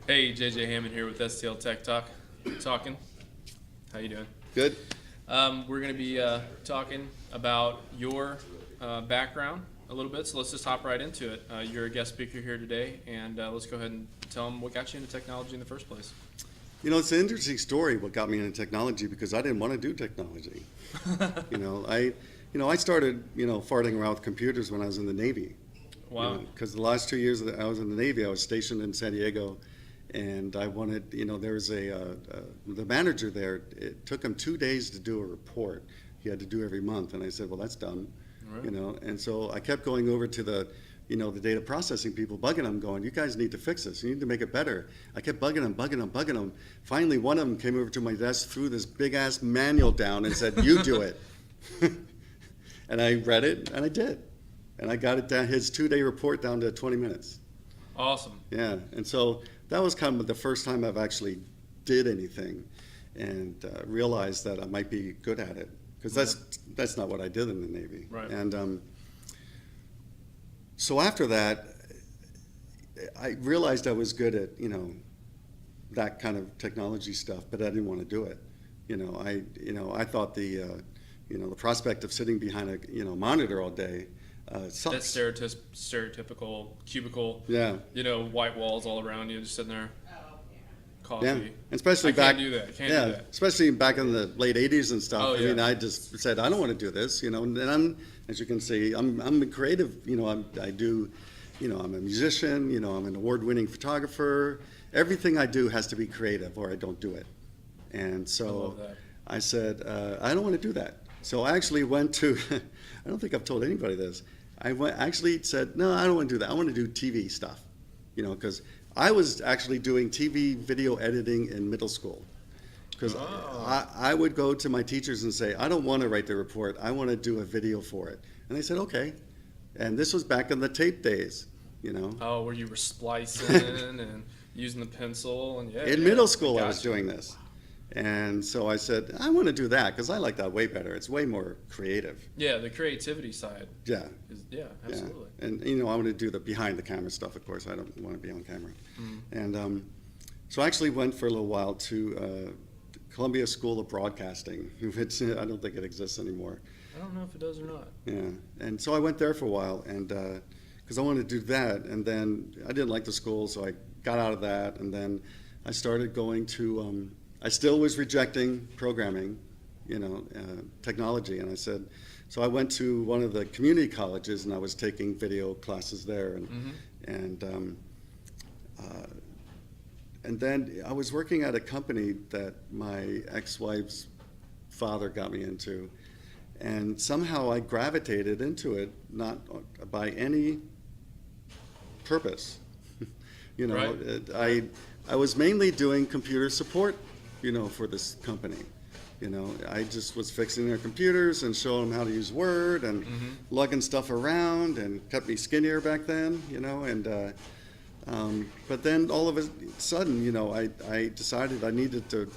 Hey, JJ Hammond here with STLTechTalk. Talking. How you doing? Good. We're going to be talking about your background a little bit, so let's just hop right into it. You're a guest speaker here today, and let's go ahead and tell them what got you into technology in the first place. You know, it's an interesting story what got me into technology because I didn't want to do technology. I started, farting around with computers when I was in the Navy. Wow. Because the last 2 years that I was in the Navy, I was stationed in San Diego, and I wanted, there was the manager there, it took him 2 days to do a report. He had to do every month, and I said, well, that's done. Right. And so I kept going over to the data processing people, bugging them, going, you guys need to fix this. You need to make it better. I kept bugging them. Finally, one of them came over to my desk, threw this big-ass manual down and said, you do it. And I read it, and I did. And I got it down, his 2-day report down to 20 minutes. Awesome. Yeah, and so that was kind of the first time I've actually did anything and realized that I might be good at it. Because that's not what I did in the Navy. Right. And so after that, I realized I was good at, that kind of technology stuff, but I didn't want to do it. I thought the prospect of sitting behind a, monitor all day sucks. That stereotypical cubicle, Yeah. White walls all around you, just sitting there, coffee. Yeah, and especially I can't do that. Can't do that. Especially back in the late '80s and stuff. Oh, yeah. I just said I don't want to do this, and I'm, as you can see, I'm a creative. I do, I'm a musician. I'm an award-winning photographer. Everything I do has to be creative, or I don't do it. And so I said I don't want to do that. So I actually went to. I don't think I've told anybody this. Actually said no, I don't want to do that. I want to do TV stuff, because I was actually doing TV video editing in middle school. Because I would go to my teachers and say, I don't want to write the report, I want to do a video for it. And they said, okay. And this was back in the tape days, Oh, where you were splicing and using the pencil. And in middle school I was doing this. And so I said, I want to do that because I like that way better. It's way more creative. Yeah, the creativity side. Yeah. Absolutely. Yeah. And, I want to do the behind the camera stuff, of course. I don't want to be on camera. Mm-hmm. And so I actually went for a little while to Columbia School of Broadcasting, which I don't think it exists anymore. I don't know if it does or not. Yeah. And so I went there for a while and because I wanted to do that. And then I didn't like the school, so I got out of that. And then I started going to I still was rejecting programming, technology, and I said, so I went to one of the community colleges and I was taking video classes there, and then I was working at a company that my ex-wife's father got me into, and somehow I gravitated into it, not by any purpose. Right. I was mainly doing computer support, for this company. I just was fixing their computers and showing them how to use Word and lugging stuff around, and kept me skinnier back then, but then all of a sudden, I decided I needed to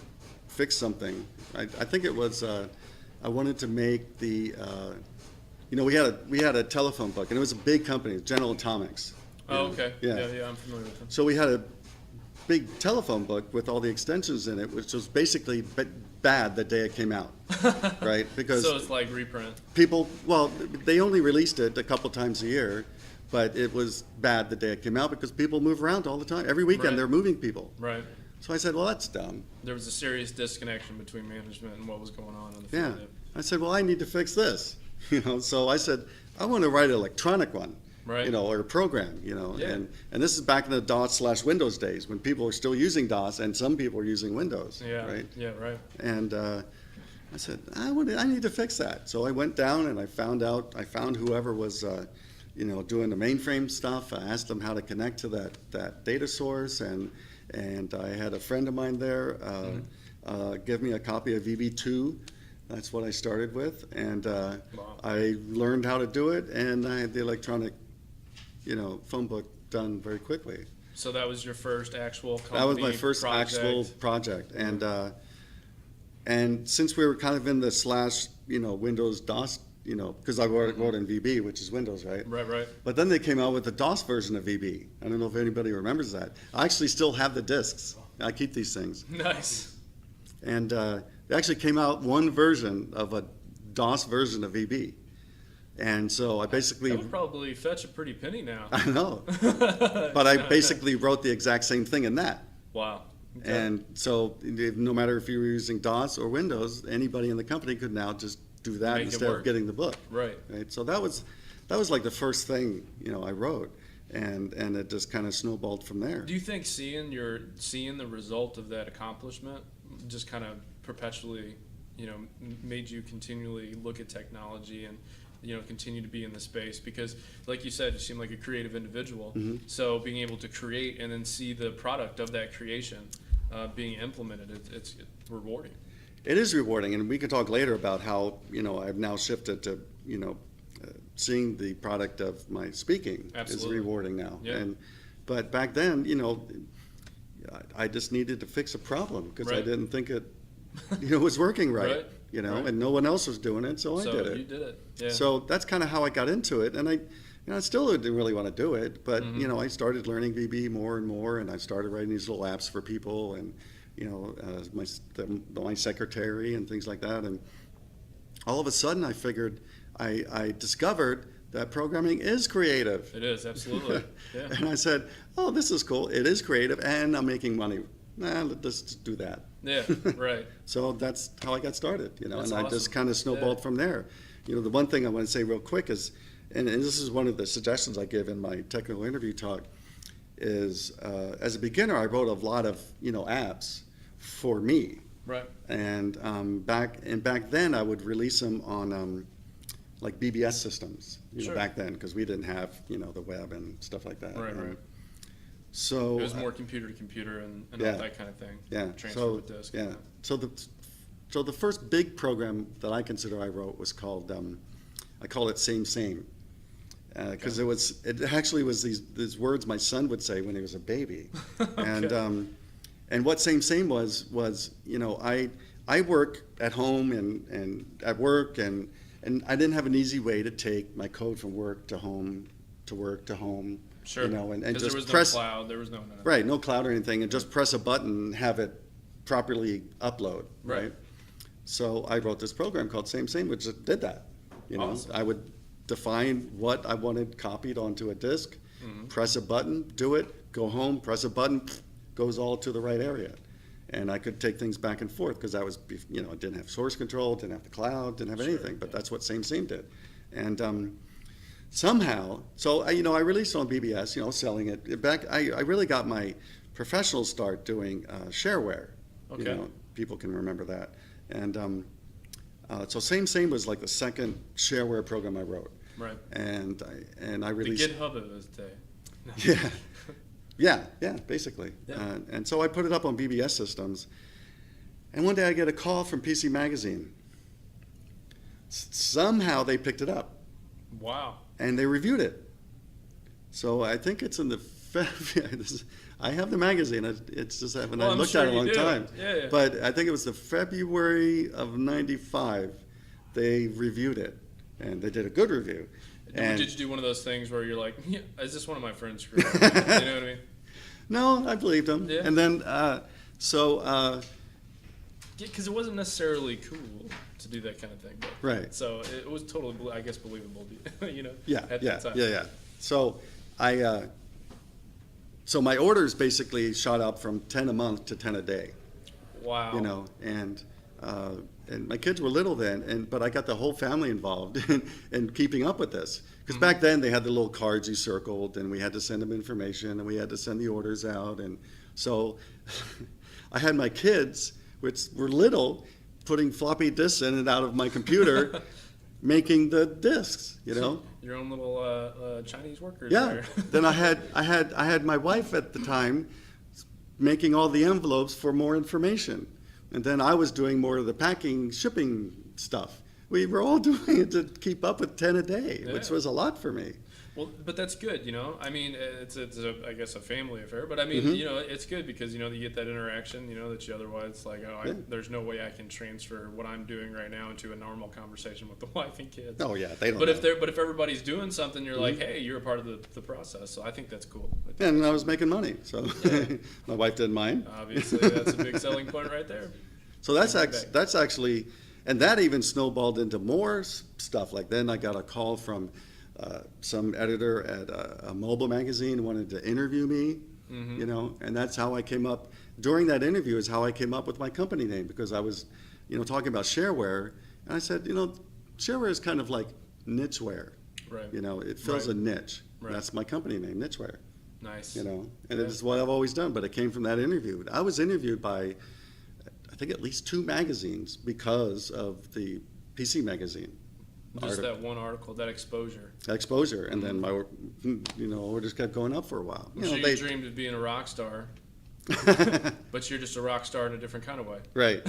fix something. I think it was, I wanted to make the, we had a telephone book, and it was a big company, General Atomics. Oh, okay. Yeah, I'm familiar with them. So we had a big telephone book with all the extensions in it, which was basically bad the day it came out, right? Because so it's like reprint. They only released it a couple times a year, but it was bad the day it came out because people move around all the time. Every weekend they're moving people. Right. So I said, well, that's dumb. There was a serious disconnection between management and what was going on in the field. Yeah. I said, well, I need to fix this. So I said, I want to write an electronic one. Right. Or a program, and this is back in the DOS/Windows days when people were still using DOS and some people were using Windows. Yeah. Right. Yeah. Right. And I said, I need to fix that. So I went down and I found whoever was, doing the mainframe stuff. I asked them how to connect to that data source, and I had a friend of mine there give me a copy of VB2. That's what I started with, and I learned how to do it, and I had the electronic phone book done very quickly. So that was your first actual company? That was my first actual project, and since we were kind of in the /Windows DOS because I wrote in VB, which is Windows, right? Right. But then they came out with the DOS version of VB. I don't know if anybody remembers that. I actually still have the discs. I keep these things. Nice. And they actually came out one version of a DOS version of VB. And so I basically... That would probably fetch a pretty penny now. I know. But I basically wrote the exact same thing in that. Wow. Okay. And so no matter if you were using DOS or Windows, anybody in the company could now just do that Make it instead of work. getting the book. Right. So that was like the first thing, I wrote. And it just kind of snowballed from there. Do you think seeing the result of that accomplishment just kind of perpetually, made you continually look at technology and continue to be in the space? Because like you said, you seem like a creative individual. Mm-hmm. So being able to create and then see the product of that creation being implemented, it's rewarding. It is rewarding, and we can talk later about how I've now shifted to seeing the product of my speaking Absolutely. is rewarding now. Yeah. But back then, I just needed to fix a problem because I Right. didn't think it was working right. Right. Right. And no one else was doing it, so I did it. You did it. Yeah. So that's kind of how I got into it, and I still didn't really want to do it, but Mm-hmm. I started learning VB more and more, and I started writing these little apps for people, and my secretary and things like that, and all of a sudden I figured I discovered that programming is creative. It is, absolutely. Yeah. And I said, oh, this is cool. It is creative, and I'm making money. Let's just do that. Yeah, right. So that's how I got started, That's and I awesome. just kind of snowballed Yeah. from there. The one thing I want to say real quick is, and this is one of the suggestions I give in my technical interview talk, is as a beginner, I wrote a lot of, apps for me. Right. And back then, I would release them on like BBS systems, Sure. back then, because we didn't have, the web and stuff like that. Right, And right. So It was more computer to computer and yeah. all that kind of thing. yeah. Transfer with disk. Yeah. So the first big program that I consider I wrote was called I call it Same because it actually was these words my son would say when he was a baby. Okay. And what Same was I work at home and at work and I didn't have an easy way to take my code from work to home to work to home. Sure. And Because just there was press no cloud, there was no right, no cloud or anything, and just press a button and have it properly upload. Right. So I wrote this program called Same, which did that. Awesome. I would define what I wanted copied onto a disk, Mm-hmm. press a button, do it, go home, press a button, goes all to the right area. And I could take things back and forth because it didn't have source control, didn't have the cloud, didn't have Sure, anything, but yeah. that's what Same did. And somehow, so I released it on BBS, selling it. I really got my professional start doing shareware. Okay. People can remember that. And so Same was like the second shareware program I wrote. Right. And I The released. GitHub of his day. Yeah, basically. Yeah. And so I put it up on BBS systems. And one day I get a call from PC Magazine. Somehow they picked it up Wow. and they reviewed it. So I think it's in the I have the magazine. It's just haven't Well, I I'm looked sure at it a you long do. time. Yeah. But I think it was the February of '95. They reviewed it, and they did a good review. And Did you do one of those things where you're like, yeah, is this one of my friends screwed up? You know what I mean? no, I believed them. Yeah. And then Because it wasn't necessarily cool to do that kind of thing. But, Right. So it was totally, I guess, believable, Yeah, at yeah, that time. yeah. So so my orders basically shot up from 10 a month to 10 a day. Wow. And my kids were little then, but I got the whole family involved in keeping up with this. Because back then they had the little cards you circled, and we had to send them information, and we had to send the orders out, and so I had my kids, which were little, putting floppy disks in and out of my computer, making the disks. Your own little Chinese workers. Yeah. there. Then I had my wife at the time making all the envelopes for more information, and then I was doing more of the packing, shipping stuff. We were all doing it to keep up with 10 a day, which Yeah. was a lot for me. Well, but that's good, you know. I mean, I guess a family affair, but I mean, Mm-hmm. you know, it's good because you know you get that interaction, you know, that you otherwise like, there's no way I can transfer what I'm doing right now into a normal conversation with the wife and kids. Oh yeah, they don't. But know. if everybody's doing something, you're like, hey, you're a part of the process. So I think that's cool. I think And I was making money, so my wife didn't mind. obviously that's a big selling point right there. So that's Bring it back. that's actually, and that even snowballed into more stuff. Like then I got a call from some editor at a mobile magazine wanted to interview me, you know, and that's how I came up. During that interview is how I came up with my company name, because I was, you know, talking about shareware, and I said, you know, shareware is kind of like nicheware. Right. You know, it fills Right. a niche. Right. That's my company name, Nicheware. Nice. You know, and Yeah. it's what I've always done. But it came from that interview. I was interviewed by, I think, at least 2 magazines because of the PC magazine. Just that one article, that exposure. Exposure, and then my, you know, orders kept going up for a while. I'm You sure know, you dreamed of being a rock star, but you're just a rock star in a different kind of way. right.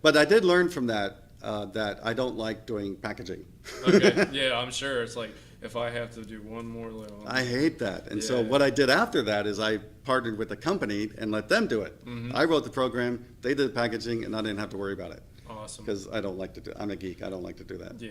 But I did learn from that that I don't like doing packaging. Okay. Yeah, I'm sure. It's like if I have to do one more little. I hate that. And so Yeah. what I did after that is I partnered with a company and let them do it. I wrote the program, they did the packaging, and I didn't have to worry about it. Awesome. Because I don't like to do. I'm a geek. I don't like to do that.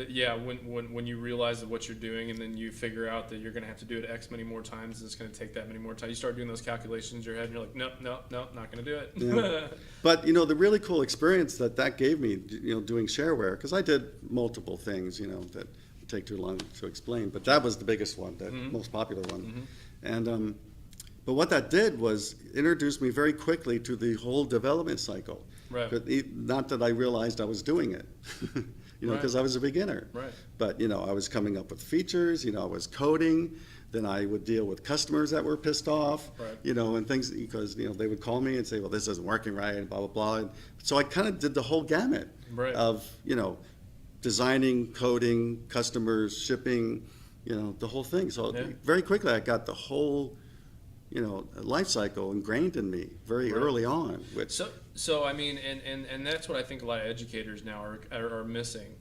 Yeah, when you realize that what you're doing, and then you figure out that you're going to have to do it X many more times, and it's going to take that many more times. You start doing those calculations in your head, and you're like, nope, not going to do it. Yeah. But you know, the really cool experience that gave me, you know, doing shareware, because I did multiple things, you know, that would take too long to explain. But that was the biggest one, the most popular one. And but what that did was introduce me very quickly to the whole development cycle. Right. Not that I realized I was doing it, you know, Right. because I was a beginner. Right. But, you know, I was coming up with features, you know, I was coding, then I would deal with customers that were pissed off, Right. you know, and things, because, you know, they would call me and say, well, this isn't working right, and blah, blah, blah. And so I kind of did the whole gamut Right. of, you know, designing, coding, customers, shipping, you know, the whole thing. So Yeah. very quickly I got the whole, you know, life cycle ingrained in me very Right. early on. Which, So I mean, and that's what I think a lot of educators now are missing,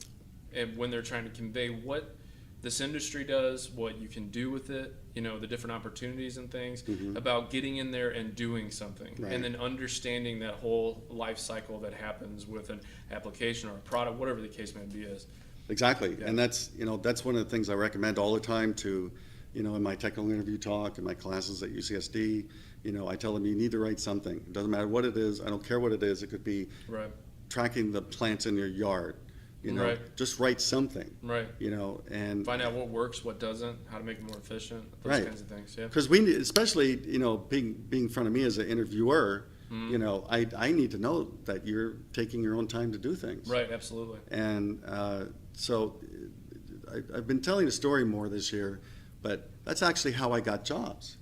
and when they're trying to convey what this industry does, what you can do with it, you know, the different opportunities and things, about getting in there and doing something, Right. and then understanding that whole life cycle that happens with an application or a product, whatever the case may be is. Exactly, Yeah. and that's, you know, that's one of the things I recommend all the time to, you know, in my technical interview talk, in my classes at UCSD, you know, I tell them you need to write something. It doesn't matter what it is. I don't care what it is. It could be Right. tracking the plants in your yard, you know, Right. just write something, Right. you know, and Find out what works, what doesn't, how to make it more efficient, those Right. kinds of things. Yeah. because we need, especially, you know, being in front of me as an interviewer, you know, I need to know that you're taking your own time to do things. Right. Absolutely. And so I've been telling a story more this year, but that's actually how I got jobs.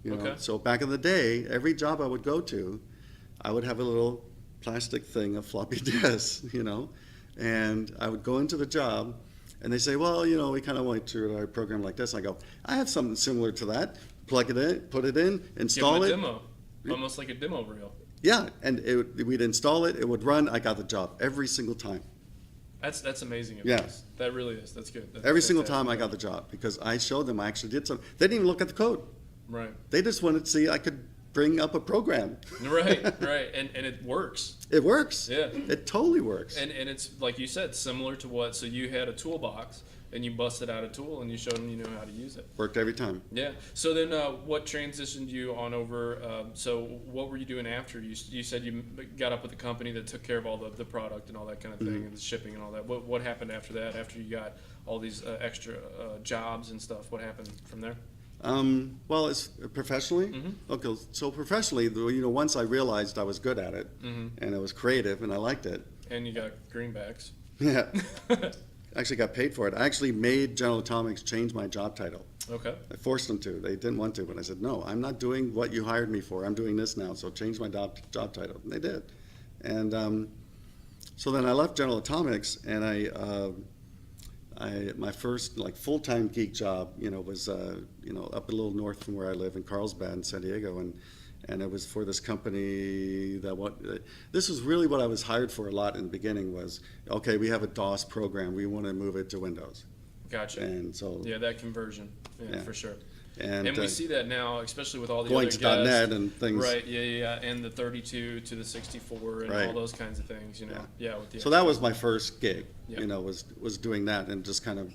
You know? Okay. So back in the day, every job I would go to, I would have a little plastic thing of floppy disks, you know, and I would go into the job, and they say, well, you know, we kind of want to our program like this. I go, I have something similar to that. Plug it in, put it in, Give install them a it. demo, almost like a demo reel. Yeah, and we'd install it. It would run. I got the job every single time. That's amazing. Yeah. Advice. That really is. That's good. That's Every single fantastic. time I got the job because I showed them I actually did something. They didn't even look at the code. Right. They just wanted to see I could bring up a program. Right. Right. And it works. It works. Yeah. It totally works. And it's like you said, similar to what. So you had a toolbox and you busted out a tool and you showed them you know how to use it. Worked every time. Yeah. So then, what transitioned you on over? So what were you doing after? You said you got up with a company that took care of all the product and all that kind of thing and the shipping and all that. What happened after that? After you got all these extra jobs and stuff, what happened from there? Well, it's professionally. Okay, so professionally, you know, once I realized I was good at it and it was creative and I liked it. And you got greenbacks. Yeah. Actually got paid for it. I actually made General Atomics change my job title. Okay. I forced them to. They didn't want to, but I said, no, I'm not doing what you hired me for. I'm doing this now, so change my job title. And they did. And so then I left General Atomics, and my first like full-time geek job, you know, was you know, up a little north from where I live in Carlsbad in San Diego, and it was for this company this was really what I was hired for a lot in the beginning was, okay, we have a DOS program, we want to move it to Windows. Gotcha. And so Yeah, that conversion, Yeah. for sure. and We see that now, especially with all the going other to guests. .NET and things. Right, yeah, and the 32 to the 64 and Right. all those kinds of things, with the So that was my first gig, Yeah. was doing that, and just kind of,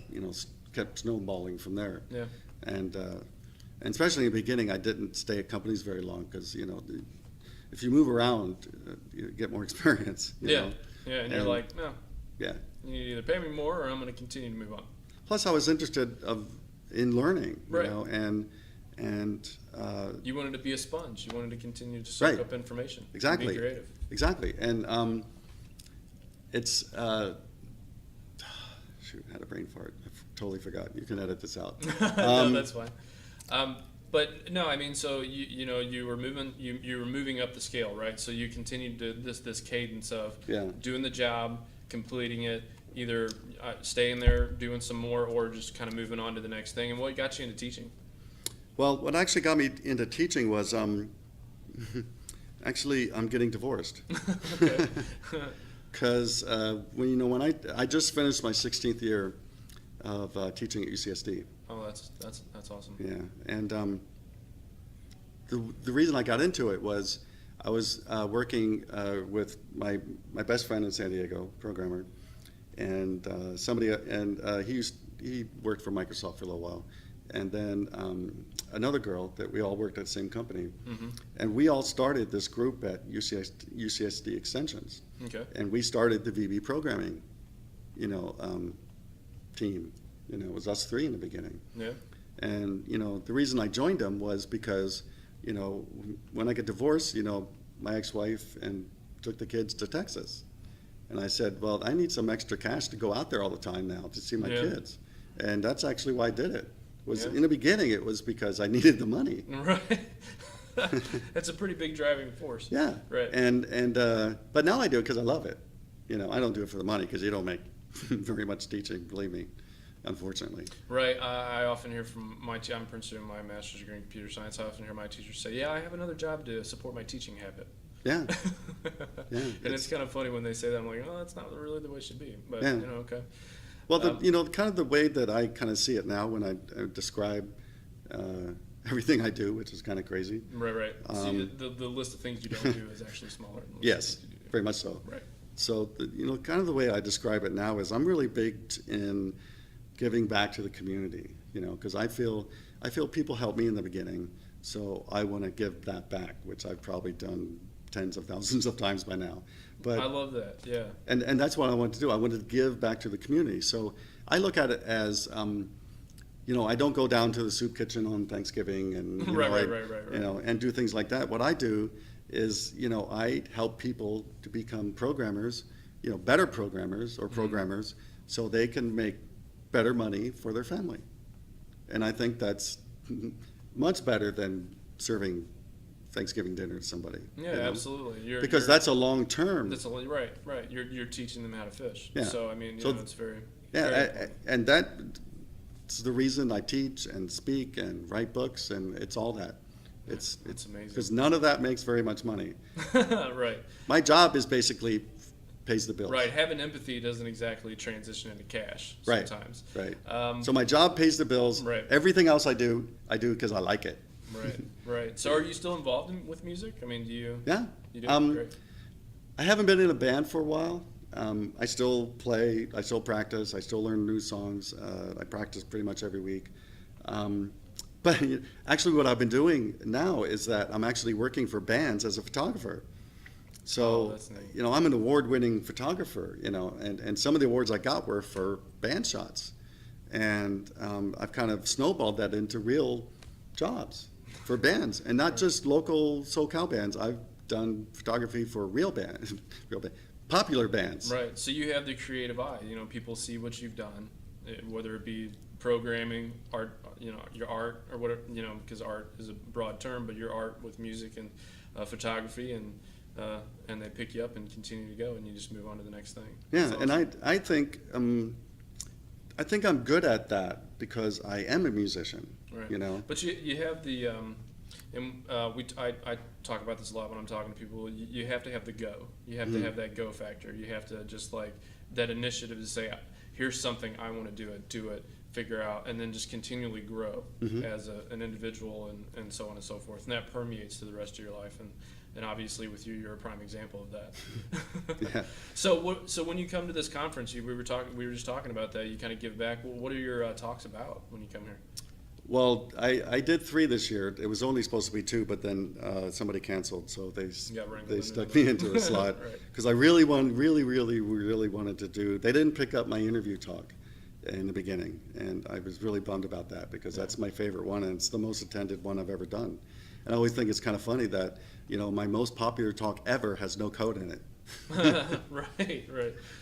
kept snowballing from there. Yeah. And especially in the beginning, I didn't stay at companies very long because, if you move around, you get more experience. You know? Yeah, and you're like, no, Yeah. you need to either pay me more or I'm going to continue to move on. Plus, I was interested in learning, Right. and You wanted to be a sponge. You wanted to continue to soak Right. up information. Exactly. Be creative. Exactly. And it's shoot, I had a brain fart. I totally forgot. You can edit this out. No, that's fine. But no, I mean, so you were moving up the scale, right? So you continued to this cadence of Yeah. doing the job, completing it, either staying there, doing some more, or just kind of moving on to the next thing. And what got you into teaching? Well, what actually got me into teaching was actually I'm getting divorced. Okay. Because when I just finished my 16th year of teaching at UCSD. Oh, that's awesome. Yeah, and the reason I got into it was I was working with my best friend in San Diego, programmer, and he worked for Microsoft for a little while, and then another girl that we all worked at the same company, Mm-hmm. and we all started this group at UCSD Extensions, Okay. and we started the VB programming, team. It was us three in the beginning. Yeah. And, the reason I joined them was because, when I got divorced, my ex-wife and took the kids to Texas. And I said, well, I need some extra cash to go out there all the time now to see my Yeah. kids. And that's actually why I did it. Yeah. In the beginning, it was because I needed the money. Right. That's a pretty big driving force. Yeah. Right. But now I do it because I love it. I don't do it for the money because you don't make very much teaching, believe me, unfortunately. Right. I often hear from I'm pursuing my master's degree in computer science. I often hear my teachers say, yeah, I have another job to support my teaching habit. Yeah. Yeah. And it's kind of funny when they say that. I'm like, oh, that's not really the way it should be. But, Yeah. Okay. Well, kind of the way that I kind of see it now when I describe everything I do, which is kind of crazy. Right. See, the list of things you don't do is actually smaller. Than the list Yes, of things you do. very much so. Right. So, kind of the way I describe it now is I'm really big in giving back to the community, because I feel people helped me in the beginning, so I want to give that back, which I've probably done tens of thousands of times by now. But I love that. Yeah. and that's what I want to do. I want to give back to the community. So I look at it as, I don't go down to the soup kitchen on Thanksgiving and Right. and do things like that. What I do is, I help people to become programmers, better programmers or programmers, so they can make better money for their family. And I think that's much better than serving Thanksgiving dinner to somebody. Yeah, absolutely. Because that's a long term. That's right. You're teaching them how to fish. Yeah. So I mean, So it's very. Yeah, very and that's the reason I teach and speak and write books, and it's all that. It's amazing. because none of that makes very much money. Right. My job is basically pays the bills. Right. Having empathy doesn't exactly transition into cash Right. sometimes. Right. Um, So my job pays the bills. Right. Everything else I do because I like it. Right. So are you still involved with music? I mean, do you? Yeah. You do? Great. I haven't been in a band for a while. I still play, I still practice, I still learn new songs. I practice pretty much every week. But actually what I've been doing now is that I'm actually working for bands as a photographer. So, that's neat. I'm an award-winning photographer, and some of the awards I got were for band shots. And I've kind of snowballed that into real jobs for bands, and not just local SoCal bands. I've done photography for real bands, popular bands. Right. So you have the creative eye. People see what you've done, whether it be programming, art, your art, or whatever, because art is a broad term, but your art with music and photography, and they pick you up and continue to go, and you just move on to the next thing. Yeah, That's and awesome. I think I'm good at that because I am a musician. Right. But you have the, I talk about this a lot when I'm talking to people. You have to have the go. You have to have that go factor. You have to just like that initiative to say, here's something I want to do it, figure out, and then just continually grow as an individual, and so on and so forth. And that permeates to the rest of your life. And obviously with you, you're a prime example of that. Yeah. So when you come to this conference, we were just talking about that. You kind of give back. Well, what are your talks about when you come here? Well, I did 3 this year. It was only supposed to be 2, but then somebody canceled, so they stuck me into a slot because I really wanted to do. They didn't pick up my interview talk in the beginning, and I was really bummed about that because that's my favorite one, and it's the most attended one I've ever done. And I always think it's kind of funny that my most popular talk ever has no code in it. Right.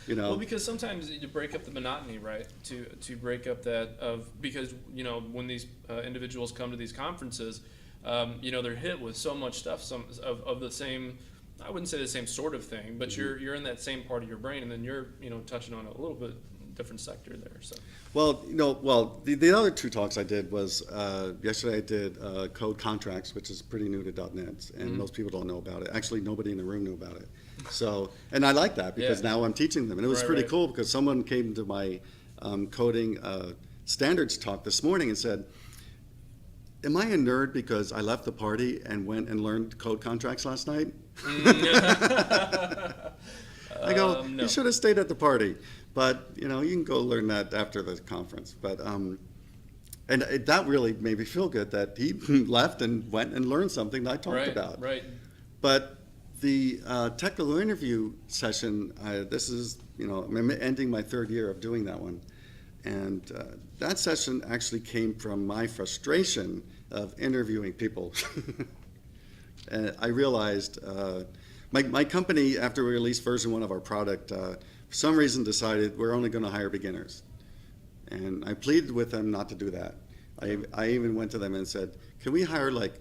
Well, because sometimes you break up the monotony, right? To break up because when these individuals come to these conferences, they're hit with so much stuff, of the same. I wouldn't say the same sort of thing, but you're in that same part of your brain, and then you're touching on a little bit different sector there. So. Well, the other 2 talks I did was yesterday I did code contracts, which is pretty new to .NET, and most people don't know about it. Actually, nobody in the room knew about it. So, and I like that because now I'm teaching them, and it was pretty cool because someone came to my coding standards talk this morning and said, "Am I a nerd because I left the party and went and learned code contracts last night?" I go, No. "You should have stayed at the party." But, you can go learn that after the conference. But, that really made me feel good that he left and went and learned something that I talked about. Right. But the technical interview session, this is, I'm ending my 3rd year of doing that one. And that session actually came from my frustration of interviewing people. And I realized my company, after we released version 1 of our product, for some reason decided we're only going to hire beginners. And I pleaded with them not to do that. I even went to them and said, "Can we hire like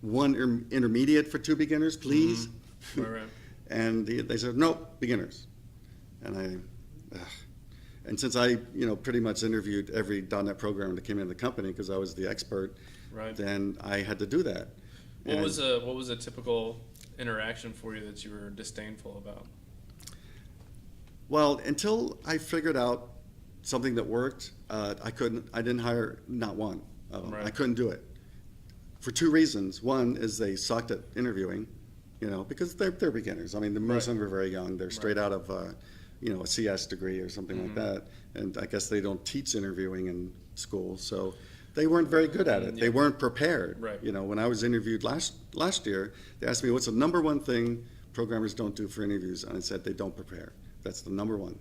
1 intermediate for 2 beginners, please?" Right. And they said, "No, beginners." And since I pretty much interviewed every .NET programmer that came into the company because I was the expert, then I had to do that. What was a typical interaction for you that you were disdainful about? Well, until I figured out something that worked, I didn't hire not one of them. I couldn't do it for 2 reasons. One is they sucked at interviewing, because they're beginners. I mean, most of them are very young. They're straight out of, a CS degree or something like that. And I guess they don't teach interviewing in school. So they weren't very good at it. They weren't prepared. Right. When I was interviewed last year, they asked me, what's the number 1 thing programmers don't do for interviews? And I said, they don't prepare. That's the number 1.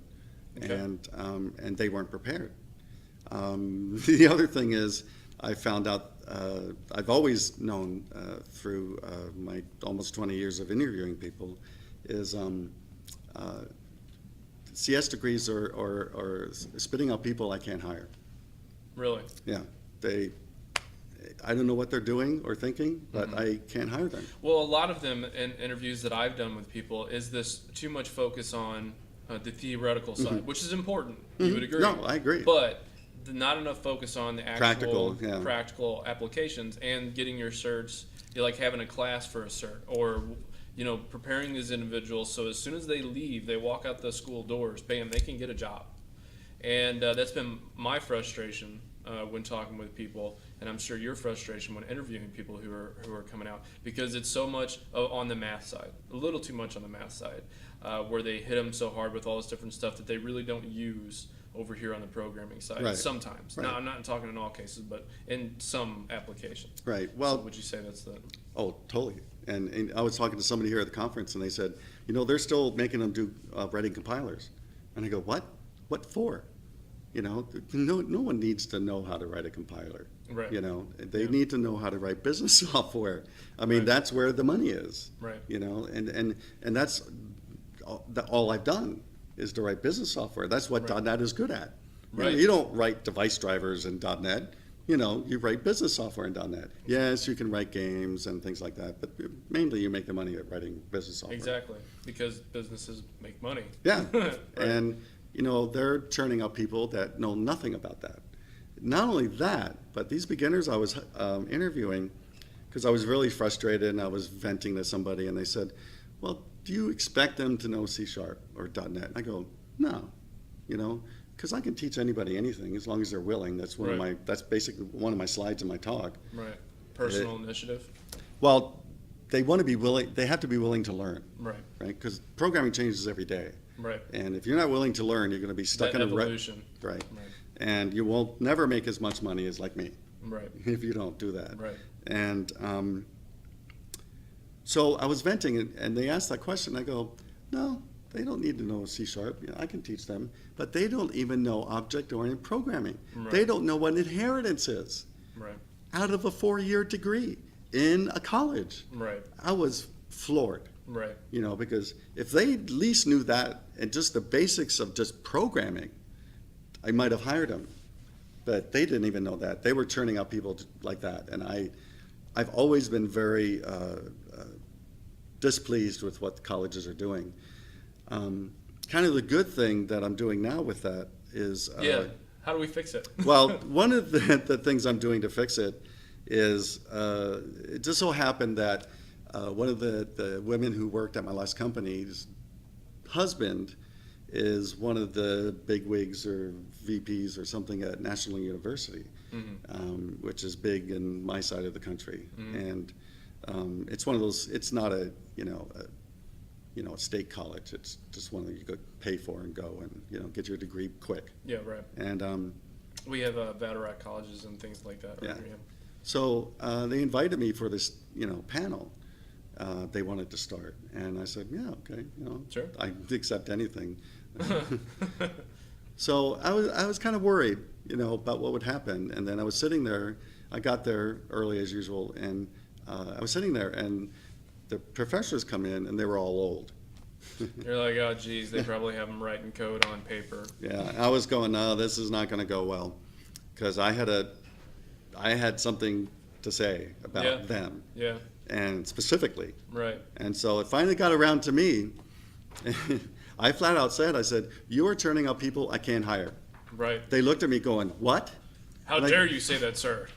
Okay. And they weren't prepared. The other thing is, I found out, I've always known through my almost 20 years of interviewing people, is CS degrees are spitting out people I can't hire. Really? Yeah. I don't know what they're doing or thinking, but I can't hire them. Well, a lot of them in interviews that I've done with people is this too much focus on the theoretical side, which is important. You would agree? No, I agree. But not enough focus on the actual practical applications and getting your certs. You're like having a class for a cert, or preparing these individuals so as soon as they leave, they walk out the school doors, bam, they can get a job. And that's been my frustration when talking with people, and I'm sure your frustration when interviewing people who are coming out, because it's so much on the math side, a little too much on the math side, where they hit them so hard with all this different stuff that they really don't use over here on the programming side. Sometimes. No, I'm not talking in all cases, but in some applications. Right. Well, so would you say that's the... Oh, totally. And I was talking to somebody here at the conference, and they said, they're still making them do writing compilers. And I go, what? What for? No one needs to know how to write a compiler. Right. They need to know how to write business software. I mean, that's where the money is. Right. And that's all I've done is to write business software. That's what .NET is good at. Right. You don't write device drivers in .NET. You write business software in .NET. Yes, you can write games and things like that, but mainly you make the money at writing business software. Exactly, because businesses make money. Yeah, right. And they're churning out people that know nothing about that. Not only that, but these beginners I was interviewing, because I was really frustrated and I was venting to somebody, and they said, well, do you expect them to know C# or .NET? And I go, no. you know, because I can teach anybody anything as long as they're willing. That's that's basically one of my slides in my talk. Right. Personal initiative. Well, they want to be willing. They have to be willing to learn. Right. Right. Because programming changes every day. Right. And if you're not willing to learn, you're going to be stuck in evolution. Right. And you won't never make as much money as like me. Right. If you don't do that. Right. And so I was venting, and they asked that question. I go, no, they don't need to know C#. I can teach them, but they don't even know object-oriented programming. Right. They don't know what inheritance is. Right. Out of a 4-year degree in a college. Right. I was floored. Right. Because if they at least knew that and just the basics of just programming, I might have hired them. But they didn't even know that. They were churning out people like that. And I've always been very displeased with what the colleges are doing. Kind of the good thing that I'm doing now with that is... How do we fix it? Well, one of the things I'm doing to fix it is it just so happened that one of the women who worked at my last company's husband is one of the bigwigs or VPs or something at National University, which is big in my side of the country. And it's one of those, it's not a state college. It's just one that you could pay for and go and, get your degree quick. Yeah, right. And we have Vaterac colleges and things like that. Yeah. So they invited me for this, panel. They wanted to start, and I said, yeah, okay, Sure. I'd accept anything. So I was kind of worried, about what would happen. And then I was sitting there. I got there early as usual, and I was sitting there, and the professors come in, and they were all old. You're like, oh, geez, they probably have them writing code on paper. Yeah, I was going, no, this is not going to go well, because I had something to say about them. Yeah. And specifically. Right. And so it finally got around to me. I flat out said, I said, you are turning out people I can't hire. Right. They looked at me going, what? How dare you say that, sir?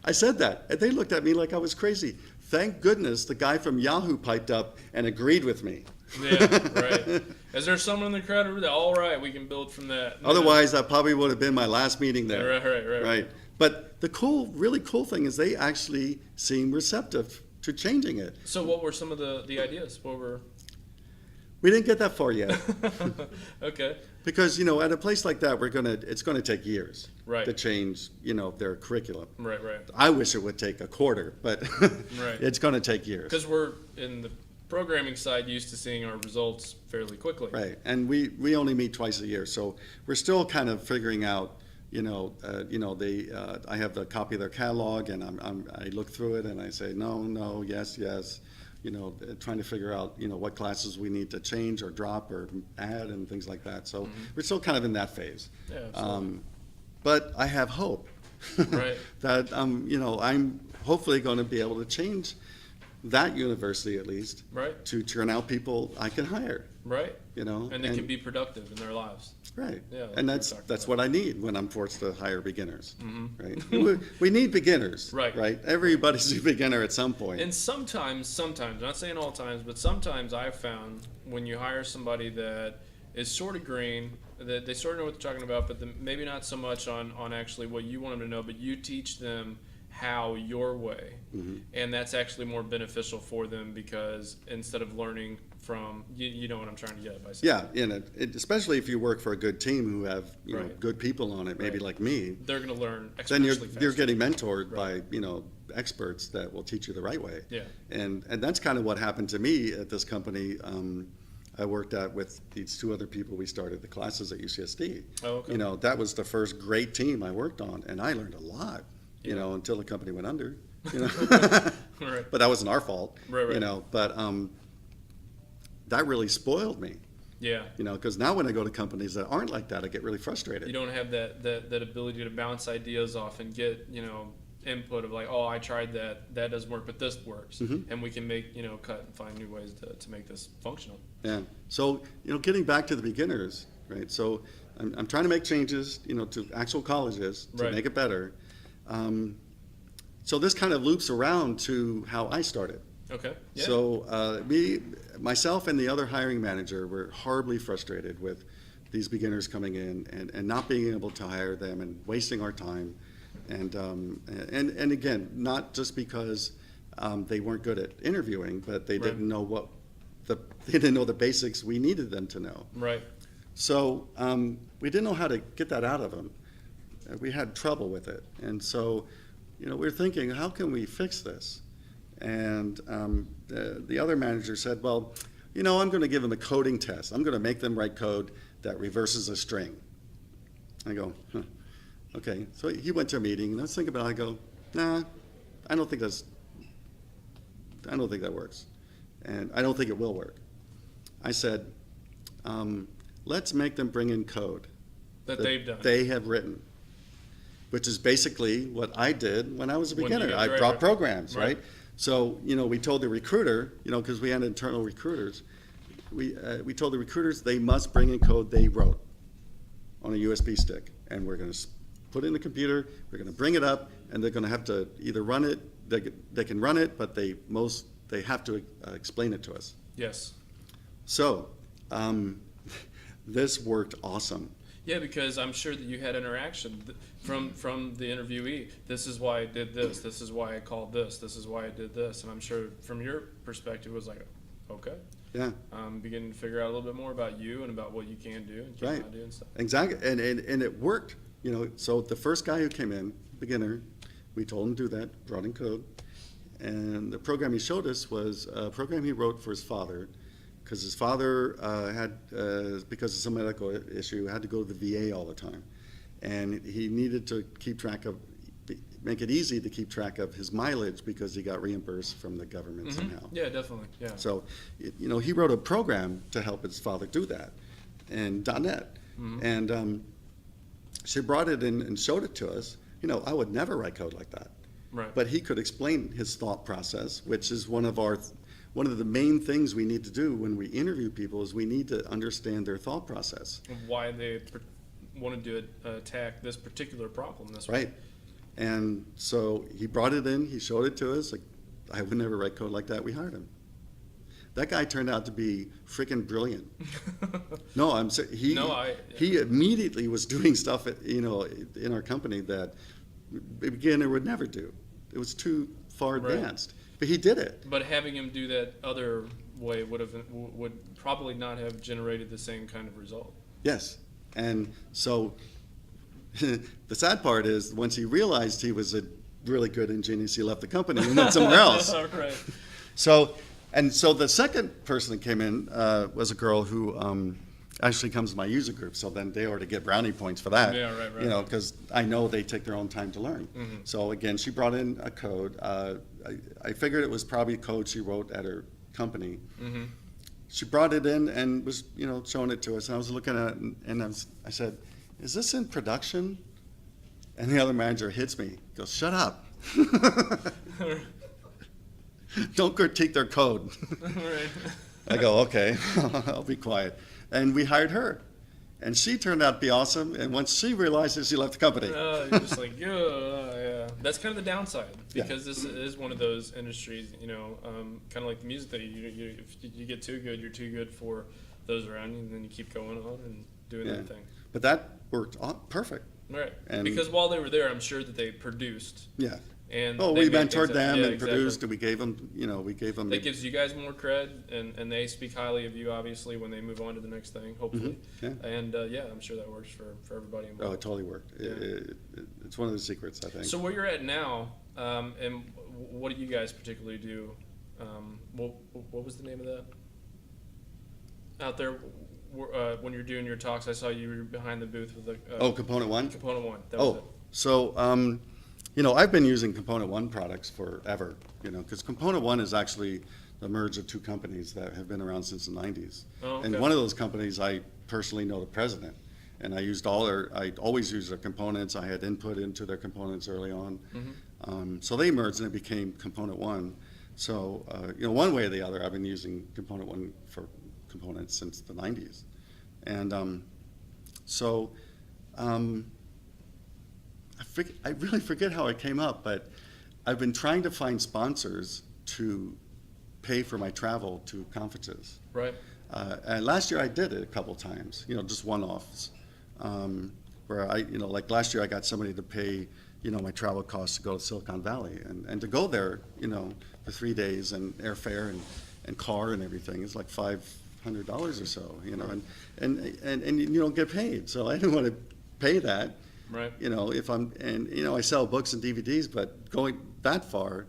I said that. And they looked at me like I was crazy. Thank goodness the guy from Yahoo piped up and agreed with me. Yeah, right. Is there someone in the crowd that, all right, we can build from that? Otherwise, that probably would have been my last meeting there. Right. But the really cool thing is they actually seem receptive to changing it. So what were some of the ideas? We didn't get that far yet. Okay. Because, at a place like that, it's gonna take years to change, their curriculum. Right. I wish it would take a quarter, but it's gonna take years. Because we're in the programming side used to seeing our results fairly quickly. Right, and we only meet twice a year, so we're still kind of figuring out. I have the copy of their catalog, and I look through it, and I say no, yes, trying to figure out what classes we need to change or drop or add and things like that. So we're still kind of in that phase. Yeah, absolutely. But I have hope right. that I'm hopefully going to be able to change that university at least to churn out people I can hire. Right. And they can be productive in their lives. Right. Yeah, and that's what I need when I'm forced to hire beginners. Right. we need beginners. Right. Everybody's a beginner at some point. And sometimes, not saying all times, but sometimes I've found when you hire somebody that is sort of green, that they sort of know what they're talking about, but maybe not so much on actually what you want them to know, but you teach them how your way, and that's actually more beneficial for them because instead of learning from you know what I'm trying to get by saying especially if you work for a good team who have good people on it, maybe like me, they're going to learn exponentially then faster. you're getting mentored by experts that will teach you the right way. And that's kind of what happened to me at this company. I worked at with these two other people. We started the classes at UCSD. Oh, okay. That was the first great team I worked on, and I learned a lot. Until the company went under. Right. But that wasn't our fault. Right. But that really spoiled me. Yeah. Because now when I go to companies that aren't like that, I get really frustrated. You don't have that ability to bounce ideas off and get input of like, oh, I tried that doesn't work, but this works, and we can make cut and find new ways to make this functional. Yeah. So getting back to the beginners, right? So I'm trying to make changes, to actual colleges to make it better. So this kind of loops around to how I started. Okay. Yeah. So myself and the other hiring manager were horribly frustrated with these beginners coming in and not being able to hire them and wasting our time. And again, not just because they weren't good at interviewing, but they didn't know they didn't know the basics we needed them to know. Right. So we didn't know how to get that out of them. We had trouble with it, and so we're thinking, how can we fix this? And the other manager said, well, I'm going to give them a coding test. I'm going to make them write code that reverses a string. I go, huh. Okay. So he went to a meeting, and I was thinking about it. I go, nah, I don't think that works, and I don't think it will work. I said, let's make them bring in code that they've done. They have written, which is basically what I did when I was a beginner. I brought programs, right? So, we told the recruiter, because we had internal recruiters, we told the recruiters they must bring in code they wrote on a USB stick, and we're going to put it in the computer, we're going to bring it up, and they're going to have to either run it, they can run it, but they have to explain it to us. Yes. So, this worked awesome. Yeah, because I'm sure that you had interaction from the interviewee. This is why I did this. This is why I called this. This is why I did this. And I'm sure from your perspective it was like, okay. Yeah. Beginning to figure out a little bit more about you and about what you can do and cannot do and stuff. Exactly. And it worked. So the first guy who came in, beginner, we told him to do that, brought in code. And the program he showed us was a program he wrote for his father, because his father had, because of some medical issue, had to go to the VA all the time. And he needed to make it easy to keep track of his mileage because he got reimbursed from the government somehow. Yeah, definitely. Yeah. So, he wrote a program to help his father do that, and .NET. And she brought it in and showed it to us. I would never write code like that. Right. But he could explain his thought process, which is one of the main things we need to do when we interview people is we need to understand their thought process. Why they wanted to attack this particular problem this way. Right. And so he brought it in, he showed it to us. Like, I would never write code like that. We hired him. That guy turned out to be freaking brilliant. No, I'm serious. He immediately was doing stuff, in our company that a beginner would never do. It was too far advanced. But he did it. But having him do that other way would probably not have generated the same kind of result. Yes. And so the sad part is once he realized he was a really good ingenious, he left the company and went somewhere else. Right. So the second person that came in was a girl who actually comes to my user group. So then they already get brownie points for that. Yeah, right. Because I know they take their own time to learn. So again, she brought in a code. I figured it was probably code she wrote at her company. She brought it in and was, showing it to us. And I was looking at it and I said, "Is this in production?" And the other manager hits me. He goes, "Shut up." Don't critique their code. Right. I go, okay, I'll be quiet. And we hired her. And she turned out to be awesome. And once she realized it, she left the company. You're just like, yeah. That's kind of the downside because this is one of those industries, kind of like the music that if you get too good, you're too good for those around you, and then you keep going on and doing that thing. But that worked perfect. Right. And because while they were there, I'm sure that they produced. Yeah. And we mentored them and exactly. produced, and we gave them. That gives you guys more cred, and they speak highly of you, obviously, when they move on to the next thing, hopefully. Yeah. And I'm sure that works for everybody involved. Oh, it totally worked. Yeah. It's one of the secrets, I think. So where you're at now, and what do you guys particularly do? What was the name of that? Out there, when you're doing your talks, I saw you were behind the booth with the. Component One? Component One. That was it. So. I've been using Component One products forever, because Component One is actually the merge of two companies that have been around since the 90s. Oh, okay. And one of those companies, I personally know the president, and I always used their components. I had input into their components early on. So they merged and it became Component One. So, one way or the other, I've been using Component One for components since the 90s. And I really forget how it came up, but I've been trying to find sponsors to pay for my travel to conferences. Right. And last year I did it a couple times, just one-offs, where like last year I got somebody to pay, my travel costs to go to Silicon Valley and to go there, for 3 days and airfare and car and everything. It's like $500 or so, and you don't get paid. So I didn't want to pay that. Right. If I sell books and DVDs, but going that far,